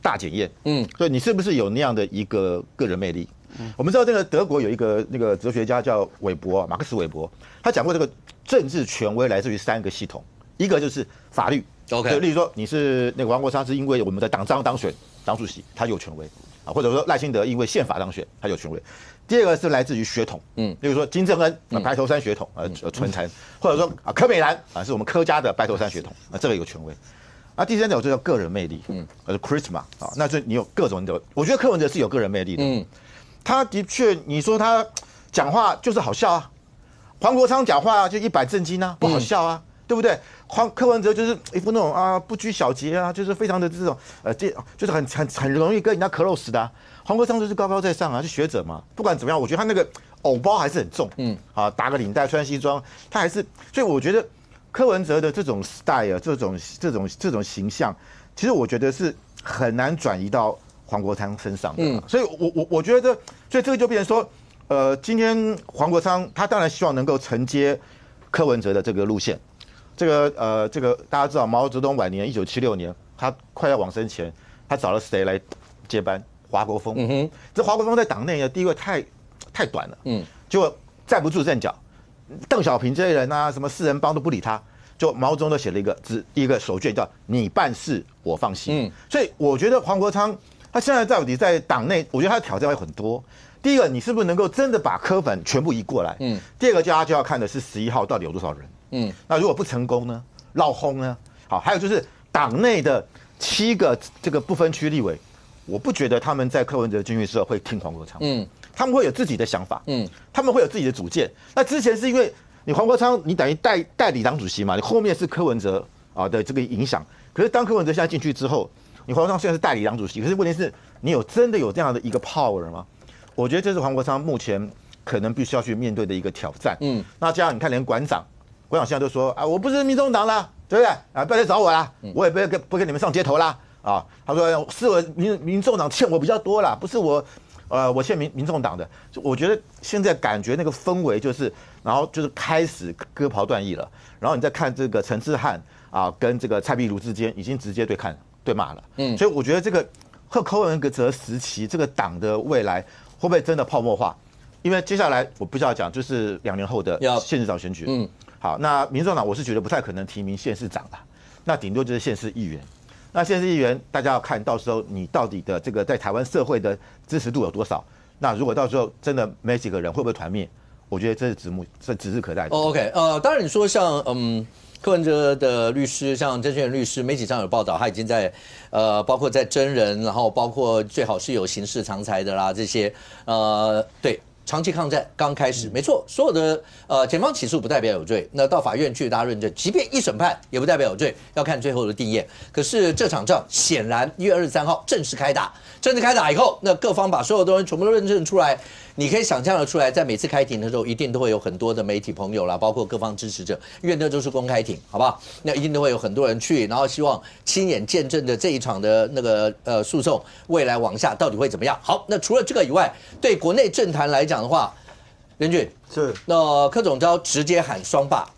大检验。所以你是不是有那样的一个个人魅力？我们知道这个德国有一个那个哲学家叫韦伯，马克思韦伯，他讲过这个政治权威来自于3个系统，一个就是法律，就例如说你是那个黄国昌是因为我们的党章当选党主席，他有权威啊，或者说赖清德因为宪法当选，他有权威。第二个是来自于血统，例如说金正恩白头山血统纯残，或者说柯美兰是我们柯家的白头山血统这个有权威。第三种就叫个人魅力，charisma 那就你有各种的，我觉得柯文哲是有个人魅力的，他的确你说他讲话就是好笑啊，黄国昌讲话就100正经啊，不好笑啊。对不对？柯文哲就是一副那种不拘小节啊，就是非常的这种就是很容易跟人家 close 的黄国昌就是高高在上是学者嘛。不管怎么样，我觉得他那个偶包还是很重，打个领带穿西装，他还是。所以我觉得柯文哲的这种 style， 这种形象，其实我觉得是很难转移到黄国昌身上的。所以我觉得，所以这个就变成说，今天黄国昌他当然希望能够承接柯文哲的这个路线。这个大家知道，毛泽东晚年1976年，他快要往生前，他找了谁来接班？华国锋。这华国锋在党内呢，地位太短了，结果站不住阵脚。邓小平这些人什么4人帮都不理他，就毛泽东都写了一个手卷叫“你办事我放心”。所以我觉得黄国昌他现在到底在党内，我觉得他的挑战会很多。第一个，你是不是能够真的把柯粉全部移过来？第二个，大家就要看的是11号到底有多少人。那如果不成功呢？绕轰呢？好，还有就是党内的7个这个不分区立委，我不觉得他们在柯文哲军训社会听黄国昌。他们会有自己的想法。他们会有自己的主见。那之前是因为你黄国昌，你等于代理党主席嘛，你后面是柯文哲的这个影响。可是当柯文哲现在进去之后，你黄国昌虽然是代理党主席，可是问题是你真的有这样的一个 power 吗？我觉得这是黄国昌目前可能必须要去面对的一个挑战。那这样你看，连馆长现在都说啊，我不是民众党啦，对不对？啊，不要来找我啦，我也不跟你们上街头啦。啊，他说是我民众党欠我比较多啦，不是我。我欠民众党的，我觉得现在感觉那个氛围就是，然后就是开始割袍断义了。然后你再看这个陈智菡跟这个蔡壁如之间已经直接对骂了。所以我觉得这个柯文哲时期这个党的未来会不会真的泡沫化？因为接下来我不知道讲就是2年后的县市长选举。好，那民众党我是觉得不太可能提名县市长了，那顶多就是县市议员。那县市议员，大家要看到时候你到底的这个在台湾社会的支持度有多少。那如果到时候真的没几个人，会不会团灭？我觉得这是指日可待的。OK， 当然你说像柯文哲的律师，像郑轩律师，媒体上有报道，他已经在包括在真人，然后包括最好是有刑事常才的啦这些对。长期抗战刚开始，没错，所有的检方起诉不代表有罪，那到法院去大家认证，即便一审判也不代表有罪，要看最后的定验。可是这场仗显然1月23号正式开打，以后，那各方把所有东西全部都认证出来，你可以想象得出来，在每次开庭的时候，一定都会有很多的媒体朋友啦，包括各方支持者，因为那都是公开庭，好不好？那一定都会有很多人去，然后希望亲眼见证的这一场的那个诉讼，未来往下到底会怎么样？好，那除了这个以外，对国内政坛来讲的话，任俊是那柯总召直接喊双罢，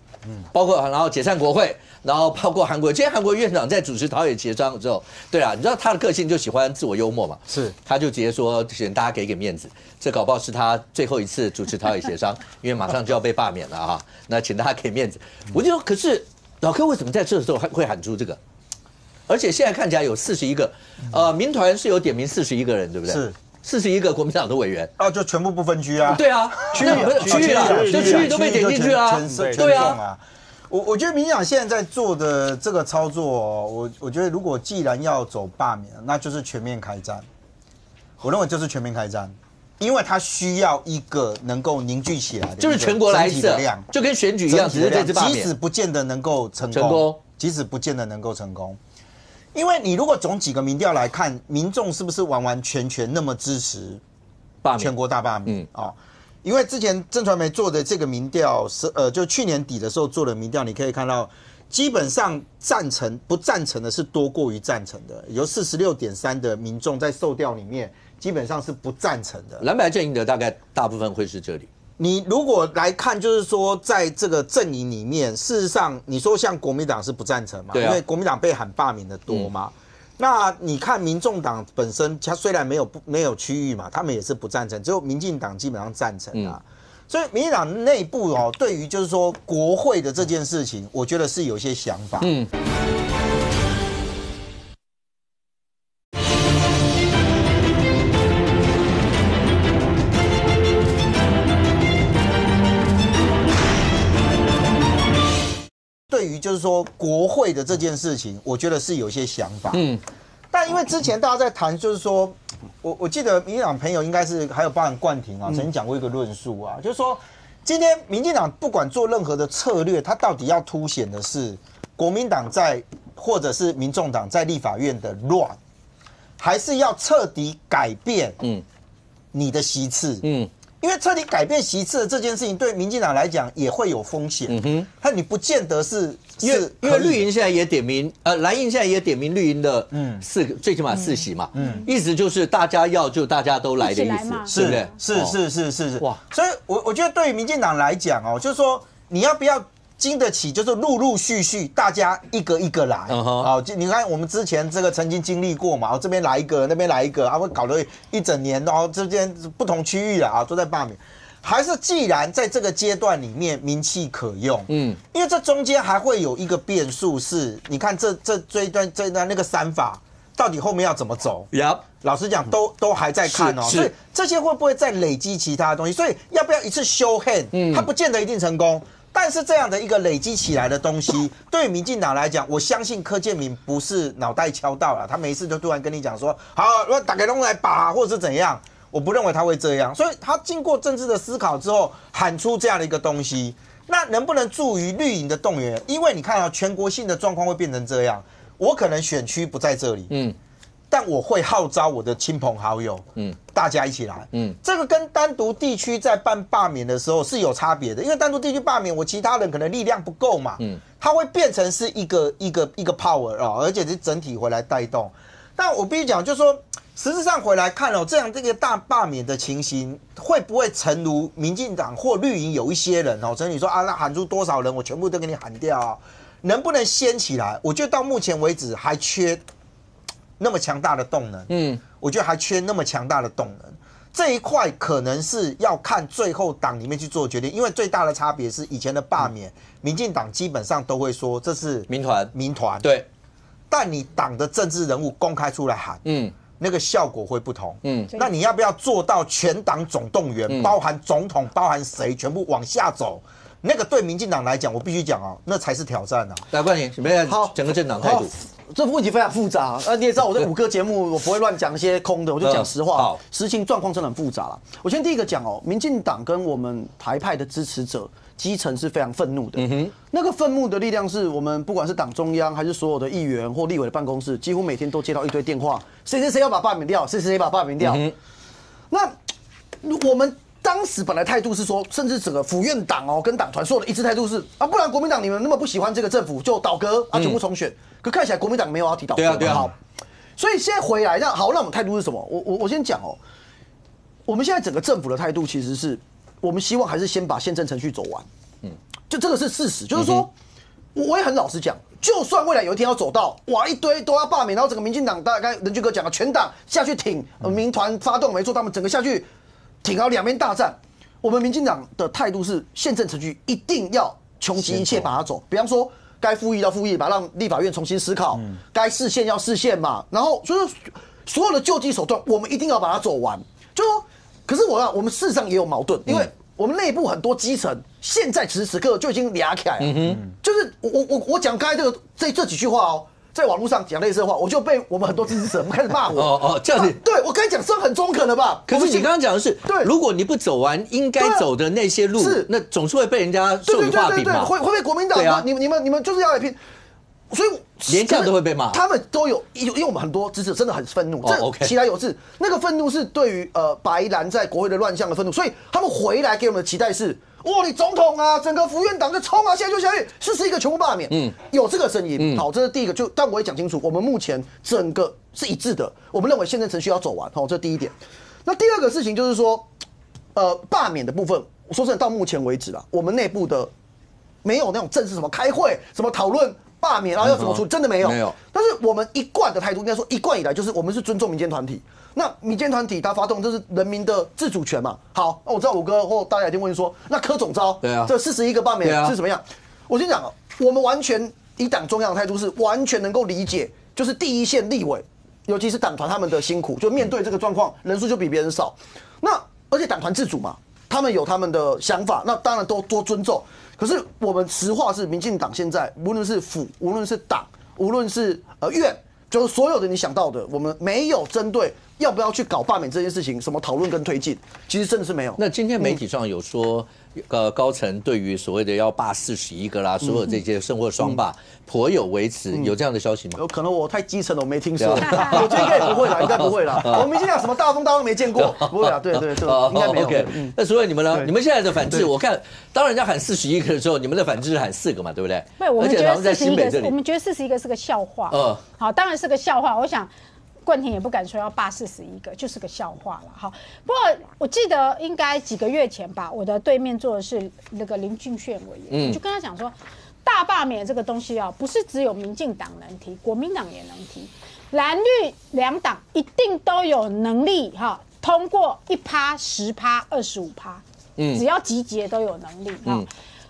包括然后解散国会，然后包括韩国，今天韩国院长在主持朝野协商的时候，对啊，你知道他的个性就喜欢自我幽默嘛，是，他就直接说请大家给面子，这搞不好是他最后一次主持朝野协商，因为马上就要被罢免了啊，那请大家给面子。我就说，可是老柯为什么在这时候会喊出这个？而且现在看起来有41个，民团是有点名41个人，对不对？是。41个国民党的委员就全部不分区啊？对啊，区域啊，就区域都被点进去啊，对啊。我觉得民进党现在在做的这个操作，我觉得如果既然要走罢免，那就是全面开战。我认为就是全面开战，因为它需要一个能够凝聚起来的，就是全国来一次，就跟选举一样，只是这次罢免，即使不见得能够成功，即使不见得能够成功。因为你如果从几个民调来看，民众是不是完完全全那么支持全国大罢免？因为之前震传媒做的这个民调是就去年底的时候做的民调，你可以看到，基本上不赞成的是多过于赞成的，有46.3%的民众在受调里面基本上是不赞成的。蓝白阵营的大概大部分会是这里。你如果来看，就是说，在这个阵营里面，事实上，你说像国民党是不赞成嘛？因为国民党被喊罢免的多嘛。那你看民众党本身，它虽然没有区域嘛，他们也是不赞成，只有民进党基本上赞成啊。所以民进党内部对于就是说国会的这件事情，我觉得是有一些想法。对于就是说国会的这件事情，我觉得是有一些想法。但因为之前大家在谈，就是说，我记得民进党朋友应该是还有包含冠廷曾经讲过一个论述啊，就是说，今天民进党不管做任何的策略，它到底要凸显的是国民党或者是民众党在立法院的乱，还是要彻底改变你的席次？因为彻底改变席次的这件事情，对民进党来讲也会有风险。但你不见得是因为绿营现在也点名，蓝营现在也点名绿营的最起码4席嘛。意思就是大家大家都来的意思，对不对？是哇！所以我觉得对于民进党来讲就是说你要不要经得起，就是陆续大家一个一个来。你看我们之前这个曾经经历过嘛，这边来一个，那边来一个，会搞得一整年，之间不同区域都在罢免。还是既然在这个阶段里面名气可用，因为这中间还会有一个变数是，你看这一段那个3法，到底后面要怎么走？呀，老实讲，都还在看哦。所以这些会不会再累积其他的东西？所以要不要一次 show hand？它不见得一定成功。但是这样的一个累积起来的东西，对于民进党来讲，我相信柯建铭不是脑袋敲到了，他没事就突然跟你讲说，好，我打开龙来把，或者是怎样，我不认为他会这样。所以他经过政治的思考之后，喊出这样的一个东西，那能不能助于绿营的动员？因为你看到全国性的状况会变成这样，我可能选区不在这里，但我会号召我的亲朋好友，大家一起来，这个跟单独地区在办罢免的时候是有差别的，因为单独地区罢免，我其他人可能力量不够嘛，它会变成是一个 power 啊，而且是整体回来带动。但我必须讲，就是说，实质上回来看哦，这样这个大罢免的情形，会不会诚如民进党或绿营有一些人哦，陈宇说啊，那喊出多少人，我全部都给你喊掉啊，能不能掀起来？我觉得到目前为止还缺那么强大的动能，我觉得还缺那么强大的动能。这一块可能是要看最后党里面去做决定，因为最大的差别是以前的罢免，民进党基本上都会说这是民团，对。但你党的政治人物公开出来喊，那个效果会不同，那你要不要做到全党总动员，包含总统，包含谁，全部往下走？那个对民进党来讲，我必须讲哦，那才是挑战啊！来，冠廷，什么样整个政党态度？这问题非常复杂。你也知道我这5个节目，我不会乱讲一些空的，我就讲实话。实情状况真的很复杂了。我先第一个讲哦，民进党跟我们台派的支持者基层是非常愤怒的。那个愤怒的力量是我们不管是党中央还是所有的议员或立委的办公室，几乎每天都接到一堆电话，谁谁谁要把罢免掉，谁谁谁把罢免掉。那我们当时本来态度是说，甚至整个府院党哦跟党团所有的一致态度是啊，不然国民党你们那么不喜欢这个政府就倒戈啊，全部重选。可看起来国民党没有要提倒戈。对啊。好，所以现在回来，那我们态度是什么？我先讲哦，我们现在整个政府的态度其实是，我们希望还是先把宪政程序走完。就这个是事实，就是说，我也很老实讲，就算未来有一天要走到哇一堆都要罢免，然后整个民进党，大概任俊哥讲了，全党下去挺民团发动没错，他们整个下去挺到两边大战。我们民进党的态度是，宪政程序一定要穷极一切把它走。比方说，该复议要复议，把让立法院重新思考；该释宪要释宪嘛。然后就是所有的救济手段，我们一定要把它走完。就说，可是我们事实上也有矛盾，因为我们内部很多基层现在此时此刻就已经俩起来了。就是我讲刚才这几句话哦。在网络上讲类似的话，我就被我们很多支持者开始骂我。这样子，对我刚才讲是很中肯的吧？可是你刚刚讲的是，对，如果你不走完应该走的那些路，那总是会被人家授予画饼嘛？会被国民党你们就是要来拼，所以连这样都会被骂。他们都有，因为我们很多支持者真的很愤怒，这其来有志。那个愤怒是对于白蓝在国会的乱象的愤怒，所以他们回来给我们的期待是。哇！你总统啊，整个府院党就冲啊，现在就下去41个全部罢免，有这个声音。好，这是第一个。但我也讲清楚，我们目前整个是一致的，我们认为宪政程序要走完。好，这是第一点。那第二个事情就是说，罢免的部分，我说真的，到目前为止啦，我们内部的没有那种正式什么开会、什么讨论罢免，然后要怎么处理，真的没有。没有。但是我们一贯的态度，应该说一贯以来就是我们是尊重民间团体。那民间团体他发动，这是人民的自主权嘛？好，那我知道5哥或大家一定问说，那柯总召，对啊，这41个罢免是怎么样？我先讲啊，我们完全以党中央的态度是完全能够理解，就是第一线立委，尤其是党团他们的辛苦，就面对这个状况，人数就比别人少。那而且党团自主嘛，他们有他们的想法，那当然都多尊重。可是我们实话是，民进党现在无论是府，无论是党，无论是院，就是所有的你想到的，我们没有针对。要不要去搞罢免这件事情？什么讨论跟推进？其实真的是没有。那今天媒体上有说，高层对于所谓的要罢41个啦，所有这些生活双罢颇有微词，有这样的消息吗？有可能我太基层了，我没听说。我觉得应该也不会啦，应该不会啦。我们民进党什么大风大浪没见过，不会啦。对，应该没有。那所以你们呢？你们现在的反制，我看当人家喊41个的时候，你们的反制是喊4个嘛，对不对？对，我们觉得41个，我们觉得41个是个笑话。好，当然是个笑话。我想。冠廷也不敢说要罢41个，就是个笑话了哈。不过我记得应该几个月前吧，我的对面坐的是那个林俊炫委员，我就跟他讲说，大罢免这个东西啊，不是只有民进党能提，国民党也能提，蓝绿两党一定都有能力哈，通过1%、10%、25%，只要集结都有能力哈。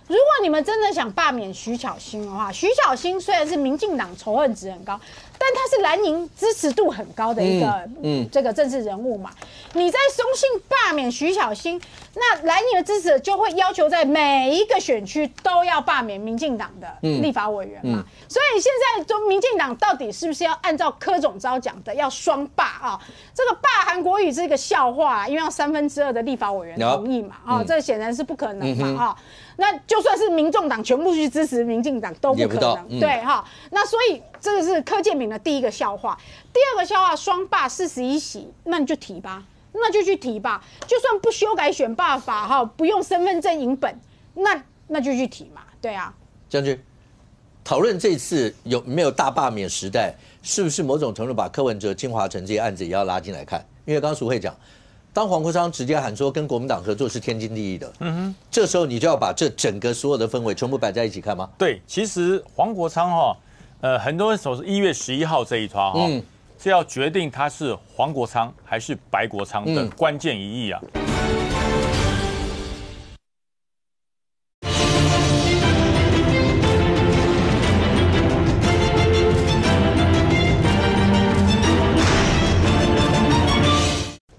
如果你们真的想罢免徐巧芯的话，徐巧芯虽然是民进党仇恨值很高，但他是蓝营支持度很高的一个这个政治人物嘛。你在松信罢免徐巧芯，那蓝营的支持者就会要求在每一个选区都要罢免民进党的立法委员嘛。所以现在就民进党到底是不是要按照柯总召讲的要双罢啊？这个罢韩国瑜是一个笑话，因为要2/3的立法委员同意嘛，这显然是不可能嘛，那就算是民众党全部去支持民进党都不可能，对哈。那所以这个是柯建铭的第一个笑话。第二个笑话，双罢41席，那你就提吧，那就去提吧。就算不修改选罢法哈，不用身份证影本，那就去提嘛，对啊。将军，讨论这次有没有大罢免时代，是不是某种程度把柯文哲、金华城这些案子也要拉进来看？因为刚刚淑慧讲。当黄国昌直接喊说跟国民党合作是天经地义的，这时候你就要把这整个所有的氛围全部摆在一起看吗？对，其实黄国昌很多人说是1月11号这一团是要决定他是黄国昌还是白国昌的关键一役啊。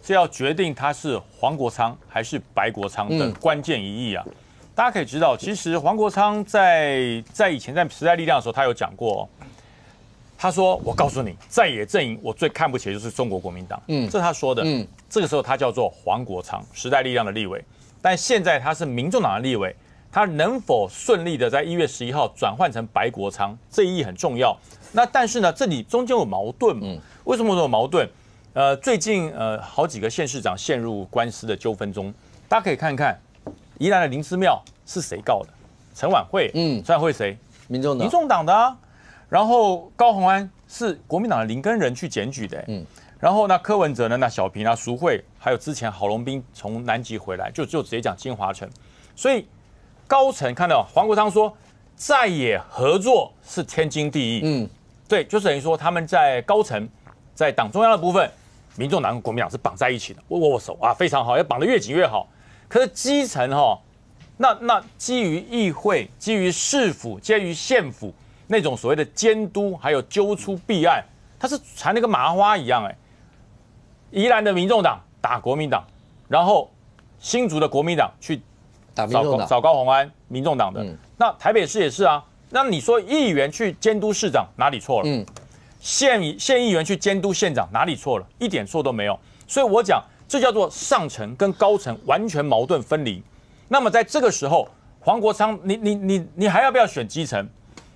是要决定他是黄国昌还是白国昌的关键一役啊！大家可以知道，其实黄国昌在以前在时代力量的时候，他有讲过，他说：“我告诉你，在野阵营我最看不起的就是中国国民党。”这是他说的。这个时候他叫做黄国昌，时代力量的立委，但现在他是民众党的立委，他能否顺利的在1月11号转换成白国昌，这一役很重要。那但是呢，这里中间有矛盾为什么有矛盾？最近好几个县市长陷入官司的纠纷中，大家可以看看，宜兰的林姿妙是谁告的？陈婉慧，陈婉慧谁？民众党的啊。然后高虹安是国民党的林根人去检举的，然后那柯文哲呢？那小平啊、淑慧，还有之前郝龙斌从南极回来，就直接讲金华城。所以高层看到黄国昌说，在野合作是天经地义，对，就等于说他们在高层，在党中央的部分。民众党跟国民党是绑在一起的，握手啊，非常好，要绑得越紧越好。可是基层那基于议会、基于市府、基于县府那种所谓的监督，还有揪出弊案，它是缠得跟麻花一样宜兰的民众党打国民党，然后新竹的国民党去打民众党，找高虹安，民众党的。那台北市也是啊。那你说议员去监督市长哪里错了？县议员去监督县长哪里错了？一点错都没有。所以我讲，这叫做上层跟高层完全矛盾分离。那么在这个时候，黄国昌，你还要不要选基层？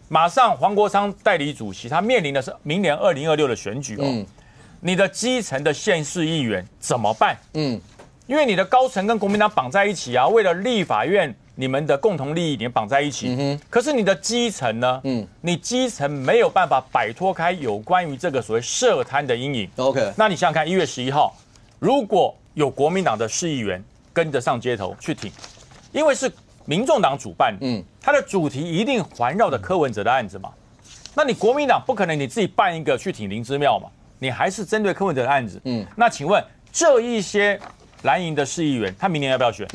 马上黄国昌代理主席，他面临的是明年2026的选举你的基层的县市议员怎么办？因为你的高层跟国民党绑在一起啊，为了立法院。你们的共同利益点绑在一起，可是你的基层呢？你基层没有办法摆脱开有关于这个所谓涉贪的阴影。OK， 那你想想看，1月11号，如果有国民党的市议员跟着上街头去挺，因为是民众党主办，它的主题一定环绕着柯文哲的案子嘛。那你国民党不可能你自己办一个去挺林姿妙嘛，你还是针对柯文哲的案子。那请问这一些蓝营的市议员，他明年要不要选？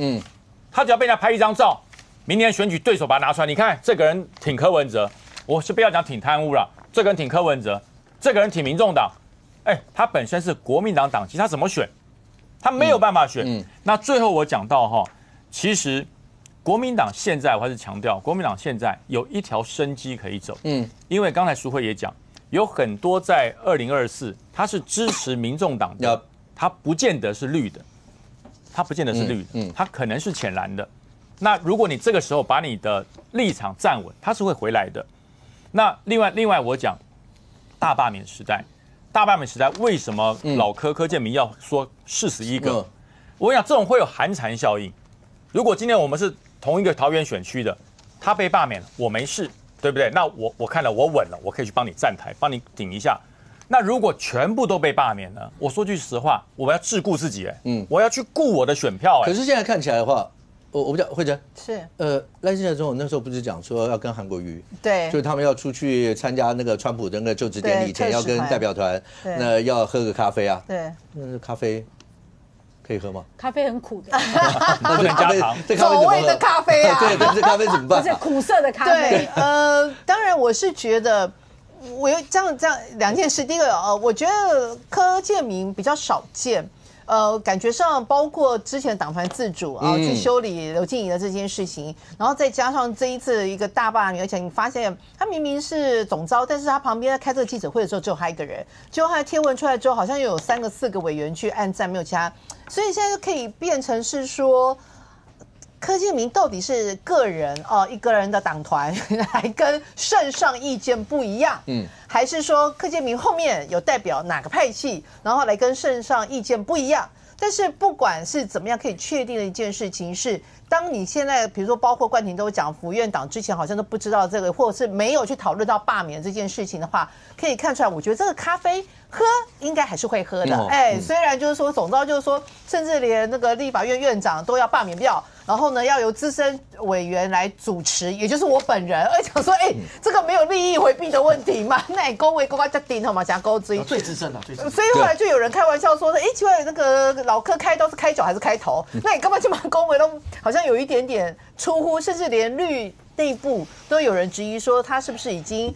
他只要被人家拍一张照，明年选举对手把他拿出来，你看这个人挺柯文哲，我是不要讲挺贪污了，这个人挺柯文哲，这个人挺民众党，他本身是国民党党籍，他怎么选？他没有办法选。那最后我讲到其实国民党现在我还是强调，国民党现在有一条生机可以走。因为刚才淑慧也讲，有很多在2024他是支持民众党的，他不见得是绿的。它不见得是绿的，它可能是浅蓝的。那如果你这个时候把你的立场站稳，它是会回来的。那另外我讲大罢免时代，大罢免时代为什么老柯建铭要说41个？我想这种会有寒蝉效应。如果今天我们是同一个桃园选区的，他被罢免了，我没事，对不对？那我看了我稳了，我可以去帮你站台，帮你顶一下。那如果全部都被罢免了，我说句实话，我要自顾自己，我要去顾我的选票，可是现在看起来的话，我不讲，慧珍是赖清德总统那时候不是讲说要跟韩国瑜，对，就是他们要出去参加那个川普的那个就职典礼前要跟代表团，那要喝个咖啡啊，对，那咖啡可以喝吗？咖啡很苦的，不能加糖。这咖啡怎么喝？所谓的咖啡啊，对，这咖啡怎么办？是苦涩的咖啡。对，当然我是觉得，我有这样两件事。第一个，我觉得柯建铭比较少见。感觉上包括之前党团自主啊，去修理刘静怡的这件事情，然后再加上这一次一个大罢免，而且你发现他明明是总召，但是他旁边在开这个记者会的时候只有他一个人，结果他的贴文出来之后，好像又有3个4个委员去按赞，没有其他，所以现在就可以变成是说。柯建铭到底是个人一个人的党团来跟圣上意见不一样，还是说柯建铭后面有代表哪个派系，然后来跟圣上意见不一样？但是不管是怎么样，可以确定的一件事情是，当你现在比如说包括冠廷都讲，府院党之前好像都不知道这个，或者是没有去讨论到罢免这件事情的话，可以看出来，我觉得这个咖啡喝应该还是会喝的。虽然就是说总召就是说，甚至连那个立法院院长都要罢免掉。然后呢，要由资深委员来主持，也就是我本人，而讲说，这个没有利益回避的问题嘛，那勾为勾加顶头嘛，加勾追最资深的，最资深。所以后来就有人开玩笑说，奇怪，那个老柯开刀是开脚还是开头？那你干嘛就把勾为都好像有一点点出乎，甚至连绿内部都有人质疑说他是不是已经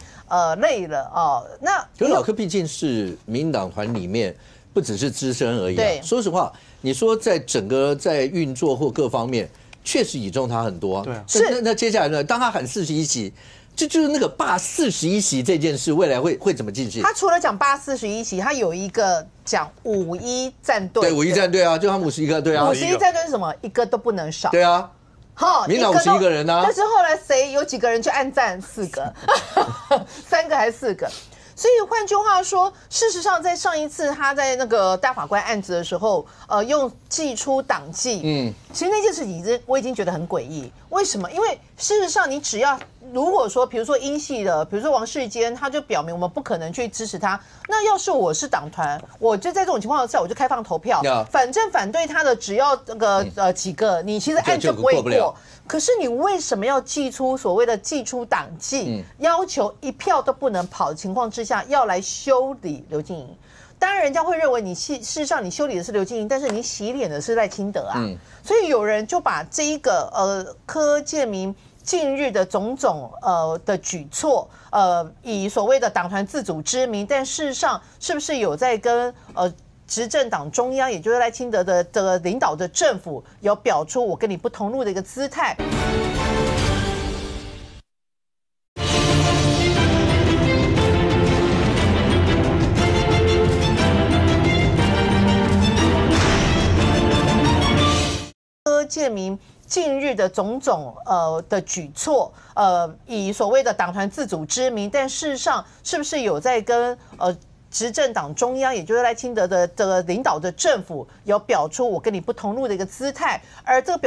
累了哦？那可是老柯毕竟是民进党团里面不只是资深而已对，说实话，你说在整个在运作或各方面。确实倚重他很多，对，是。那接下来呢？当他喊41席，就是那个罢41席这件事，未来会怎么进行？他除了讲罢41席，他有一个讲51战队，对，51战队啊，就他们51个，对啊，51战队是什么？一个都不能少，对啊，民党51个人啊，但是后来谁有几个人去按赞？4个，3个还是4个？所以换句话说，事实上在上一次他在那个大法官案子的时候，用祭出党纪，其实那件事情我已经觉得很诡异。为什么？因为事实上你只要如果说，比如说英系的，比如说王世坚，他就表明我们不可能去支持他。那要是我是党团，我就在这种情况下，我就开放投票，反正反对他的只要那个几个，你其实案就不会过。可是你为什么要祭出所谓的祭出党纪，要求一票都不能跑的情况之下，要来修理刘静怡？当然，人家会认为你事实上你修理的是刘静怡，但是你洗脸的是赖清德啊。所以有人就把这一个柯建铭近日的种种的举措，以所谓的党团自主之名，但事实上是不是有在跟执政党中央，也就是赖清德的领导的政府，有表出我跟你不同路的一个姿态？柯建铭近日的种种的举措，以所谓的党团自主之名，但事实上是不是有在跟执政党中央，也就是赖清德的领导的政府，有表出我跟你不同路的一个姿态？而这个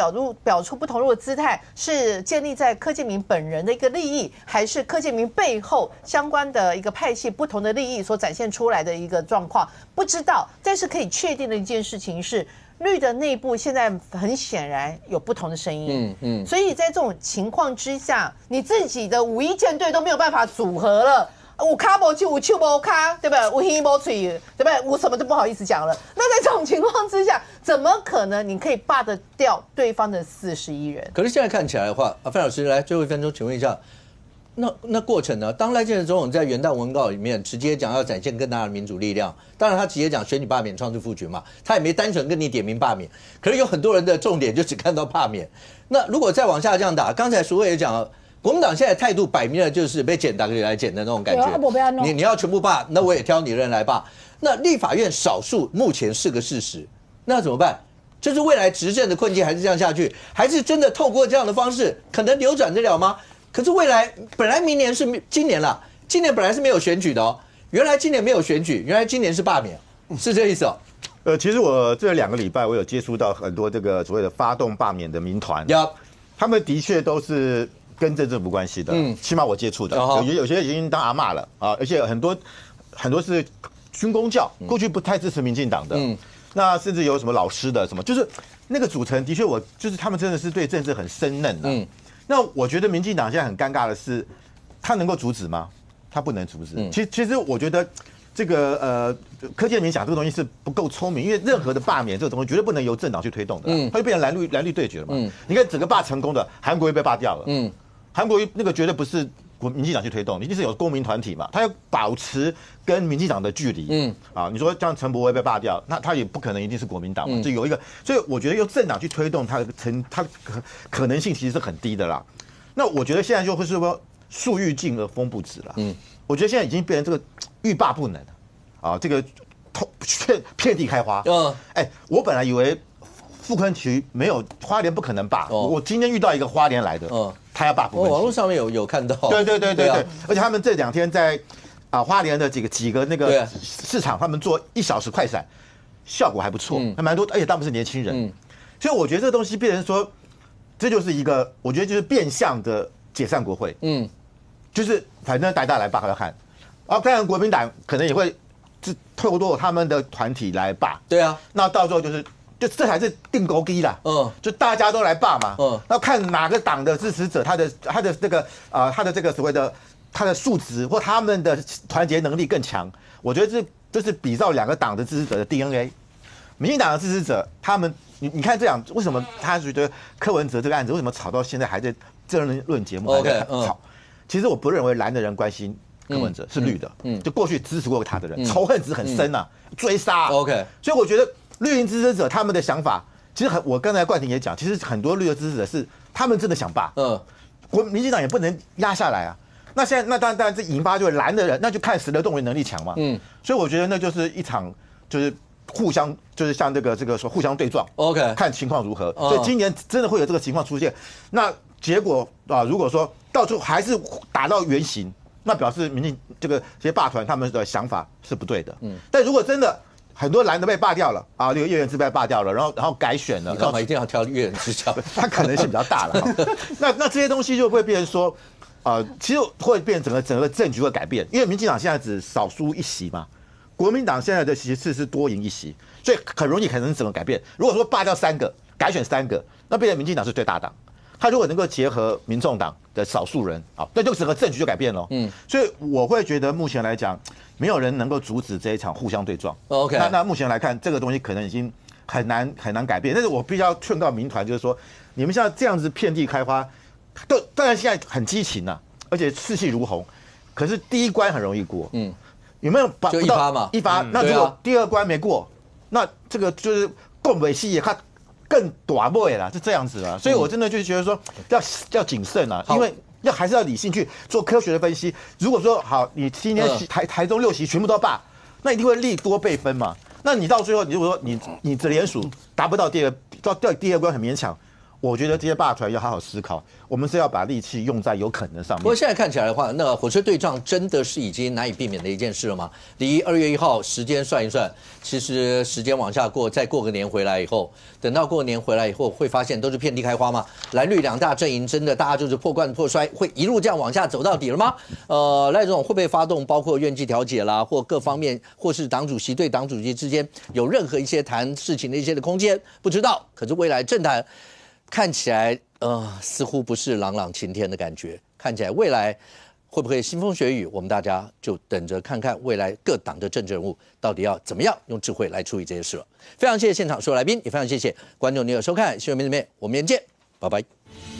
表出不同路的姿态，是建立在柯建铭本人的一个利益，还是柯建铭背后相关的一个派系不同的利益所展现出来的一个状况？不知道，但是可以确定的一件事情是。绿的内部现在很显然有不同的声音，所以在这种情况之下，你自己的51舰队都没有办法组合了，有卡无就有手无卡，对不对？有耳无嘴，对不对？我什么都不好意思讲了。那在这种情况之下，怎么可能你可以罢得掉对方的41人？可是现在看起来的话，范老师来最后1分钟，请问一下。那过程呢？当赖清德总统在元旦文告里面直接讲要展现更大的民主力量，当然他直接讲选举罢免创制复决嘛，他也没单纯跟你点名罢免。可是有很多人的重点就只看到罢免。那如果再往下这样打，刚才淑慧也讲了，国民党现在态度摆明了就是被剪打给来剪的那种感觉。你要全部罢，那我也挑你人来罢。那立法院少数目前是个事实，那怎么办？就是未来执政的困境还是这样下去，还是真的透过这样的方式可能扭转得了吗？可是未来本来明年是今年了，今年本来是没有选举的哦。原来今年没有选举，原来今年是罢免，是这意思哦。其实我这2个礼拜我有接触到很多这个所谓的发动罢免的民团，他们的确都是跟政治无关系的，起码我接触的，有些已经当阿嬷了啊，而且很多是军公教，过去不太支持民进党的，那甚至有什么老师的什么，就是那个组成的确就是他们真的是对政治很生嫩的。那我觉得民进党现在很尴尬的是，他能够阻止吗？他不能阻止。其实我觉得这个柯建铭讲这个东西是不够聪明，因为任何的罢免这个东西绝对不能由政党去推动的，它就变成蓝绿对决了嘛。你看整个罢成功的韩国瑜被罢掉了，韩国瑜那个绝对不是民进党去推动，一定是有公民团体嘛，他要保持跟民进党的距离。你说像陈柏惟被罢掉，那他也不可能一定是国民党嘛，就有一个，所以我觉得由政党去推动它可能性其实是很低的啦。那我觉得现在就会是说树欲静而风不止了。我觉得现在已经变成这个欲罢不能啊，这个遍地开花。我本来以为傅昆萁没有花莲不可能罢，我今天遇到一个花莲来的，他要罢傅昆萁。网络上面有看到。对，而且他们这2天在花莲的几个那个市场，他们做1小时快闪，效果还不错，还蛮多，而且大部分是年轻人。所以我觉得这个东西变成说，这就是一个，我觉得就是变相的解散国会。就是反正大家来罢要看，当然国民党可能也会透过他们的团体来罢。对啊，那到时候就这才是定勾机啦。就大家都来罢嘛。那看哪个党的支持者，他的这个他的这个所谓的他的素质或他们的团结能力更强。我觉得这是比照2个党的支持者的 DNA。民进党的支持者，他们你看这样，为什么他觉得柯文哲这个案子为什么吵到现在还在政论节目还在吵？其实我不认为蓝的人关心柯文哲，是绿的。就过去支持过他的人，仇恨值很深啊，追杀。所以我觉得绿营支持者他们的想法，其实我刚才冠廷也讲，其实很多绿的支持者是他们真的想罢。民进党也不能压下来啊。那现在那当然这引发就是蓝的人，那就看谁的动员能力强嘛。所以我觉得那就是一场就是互相就是像这个说互相对撞。看情况如何。所以今年真的会有这个情况出现。那结果如果说到最后还是打到原形，那表示这些罢团他们的想法是不对的。但如果真的很多蓝的被罢掉了这个叶元之被罢掉了，然后改选了，你干嘛一定要挑叶元之讲？他可能性比较大了。那这些东西就会变成说，其实会变整个政局会改变，因为民进党现在只少输1席嘛，国民党现在的席次是多赢1席，所以很容易可能整个改变。如果说罢掉3个，改选3个，那变成民进党是最大党。他如果能够结合民众党的少数人，那就整个政局就改变了。所以我会觉得目前来讲，没有人能够阻止这一场互相对撞。那目前来看，这个东西可能已经很难改变。但是我必须要劝告民团，就是说，你们现在这样子遍地开花，当然现在很激情啊，而且士气如虹，可是第一关很容易过。有没有就1发嘛？1发，那如果第2关没过，那这个就是共尾戏也看。更短尾啦，是这样子啦，所以我真的就觉得说要谨慎啊，因为还是要理性去做科学的分析。如果说好，你今天台中6席全部都罢，那一定会利多倍分嘛。那你到最后，你如果说你的联署达不到第2关很勉强，我觉得这些罢团要好好思考，我们是要把力气用在有可能上面。不过现在看起来的话，那火车对撞真的是已经难以避免的一件事了吗？离2月1号时间算一算，其实时间往下过，再过个年回来以后，等到过年回来以后，会发现都是遍地开花吗？蓝绿2大阵营真的大家就是破罐破摔，会一路这样往下走到底了吗？赖总统会不会发动包括院纪调解啦，或各方面，或是党主席对党主席之间有任何一些谈事情的一些的空间？不知道。可是未来政坛看起来似乎不是朗朗晴天的感觉，看起来未来会不会腥风血雨？我们大家就等着看看未来各党的政治人物到底要怎么样用智慧来处理这些事了。非常谢谢现场所有来宾，也非常谢谢观众您的收看，新闻面对面，我们明天见，拜拜。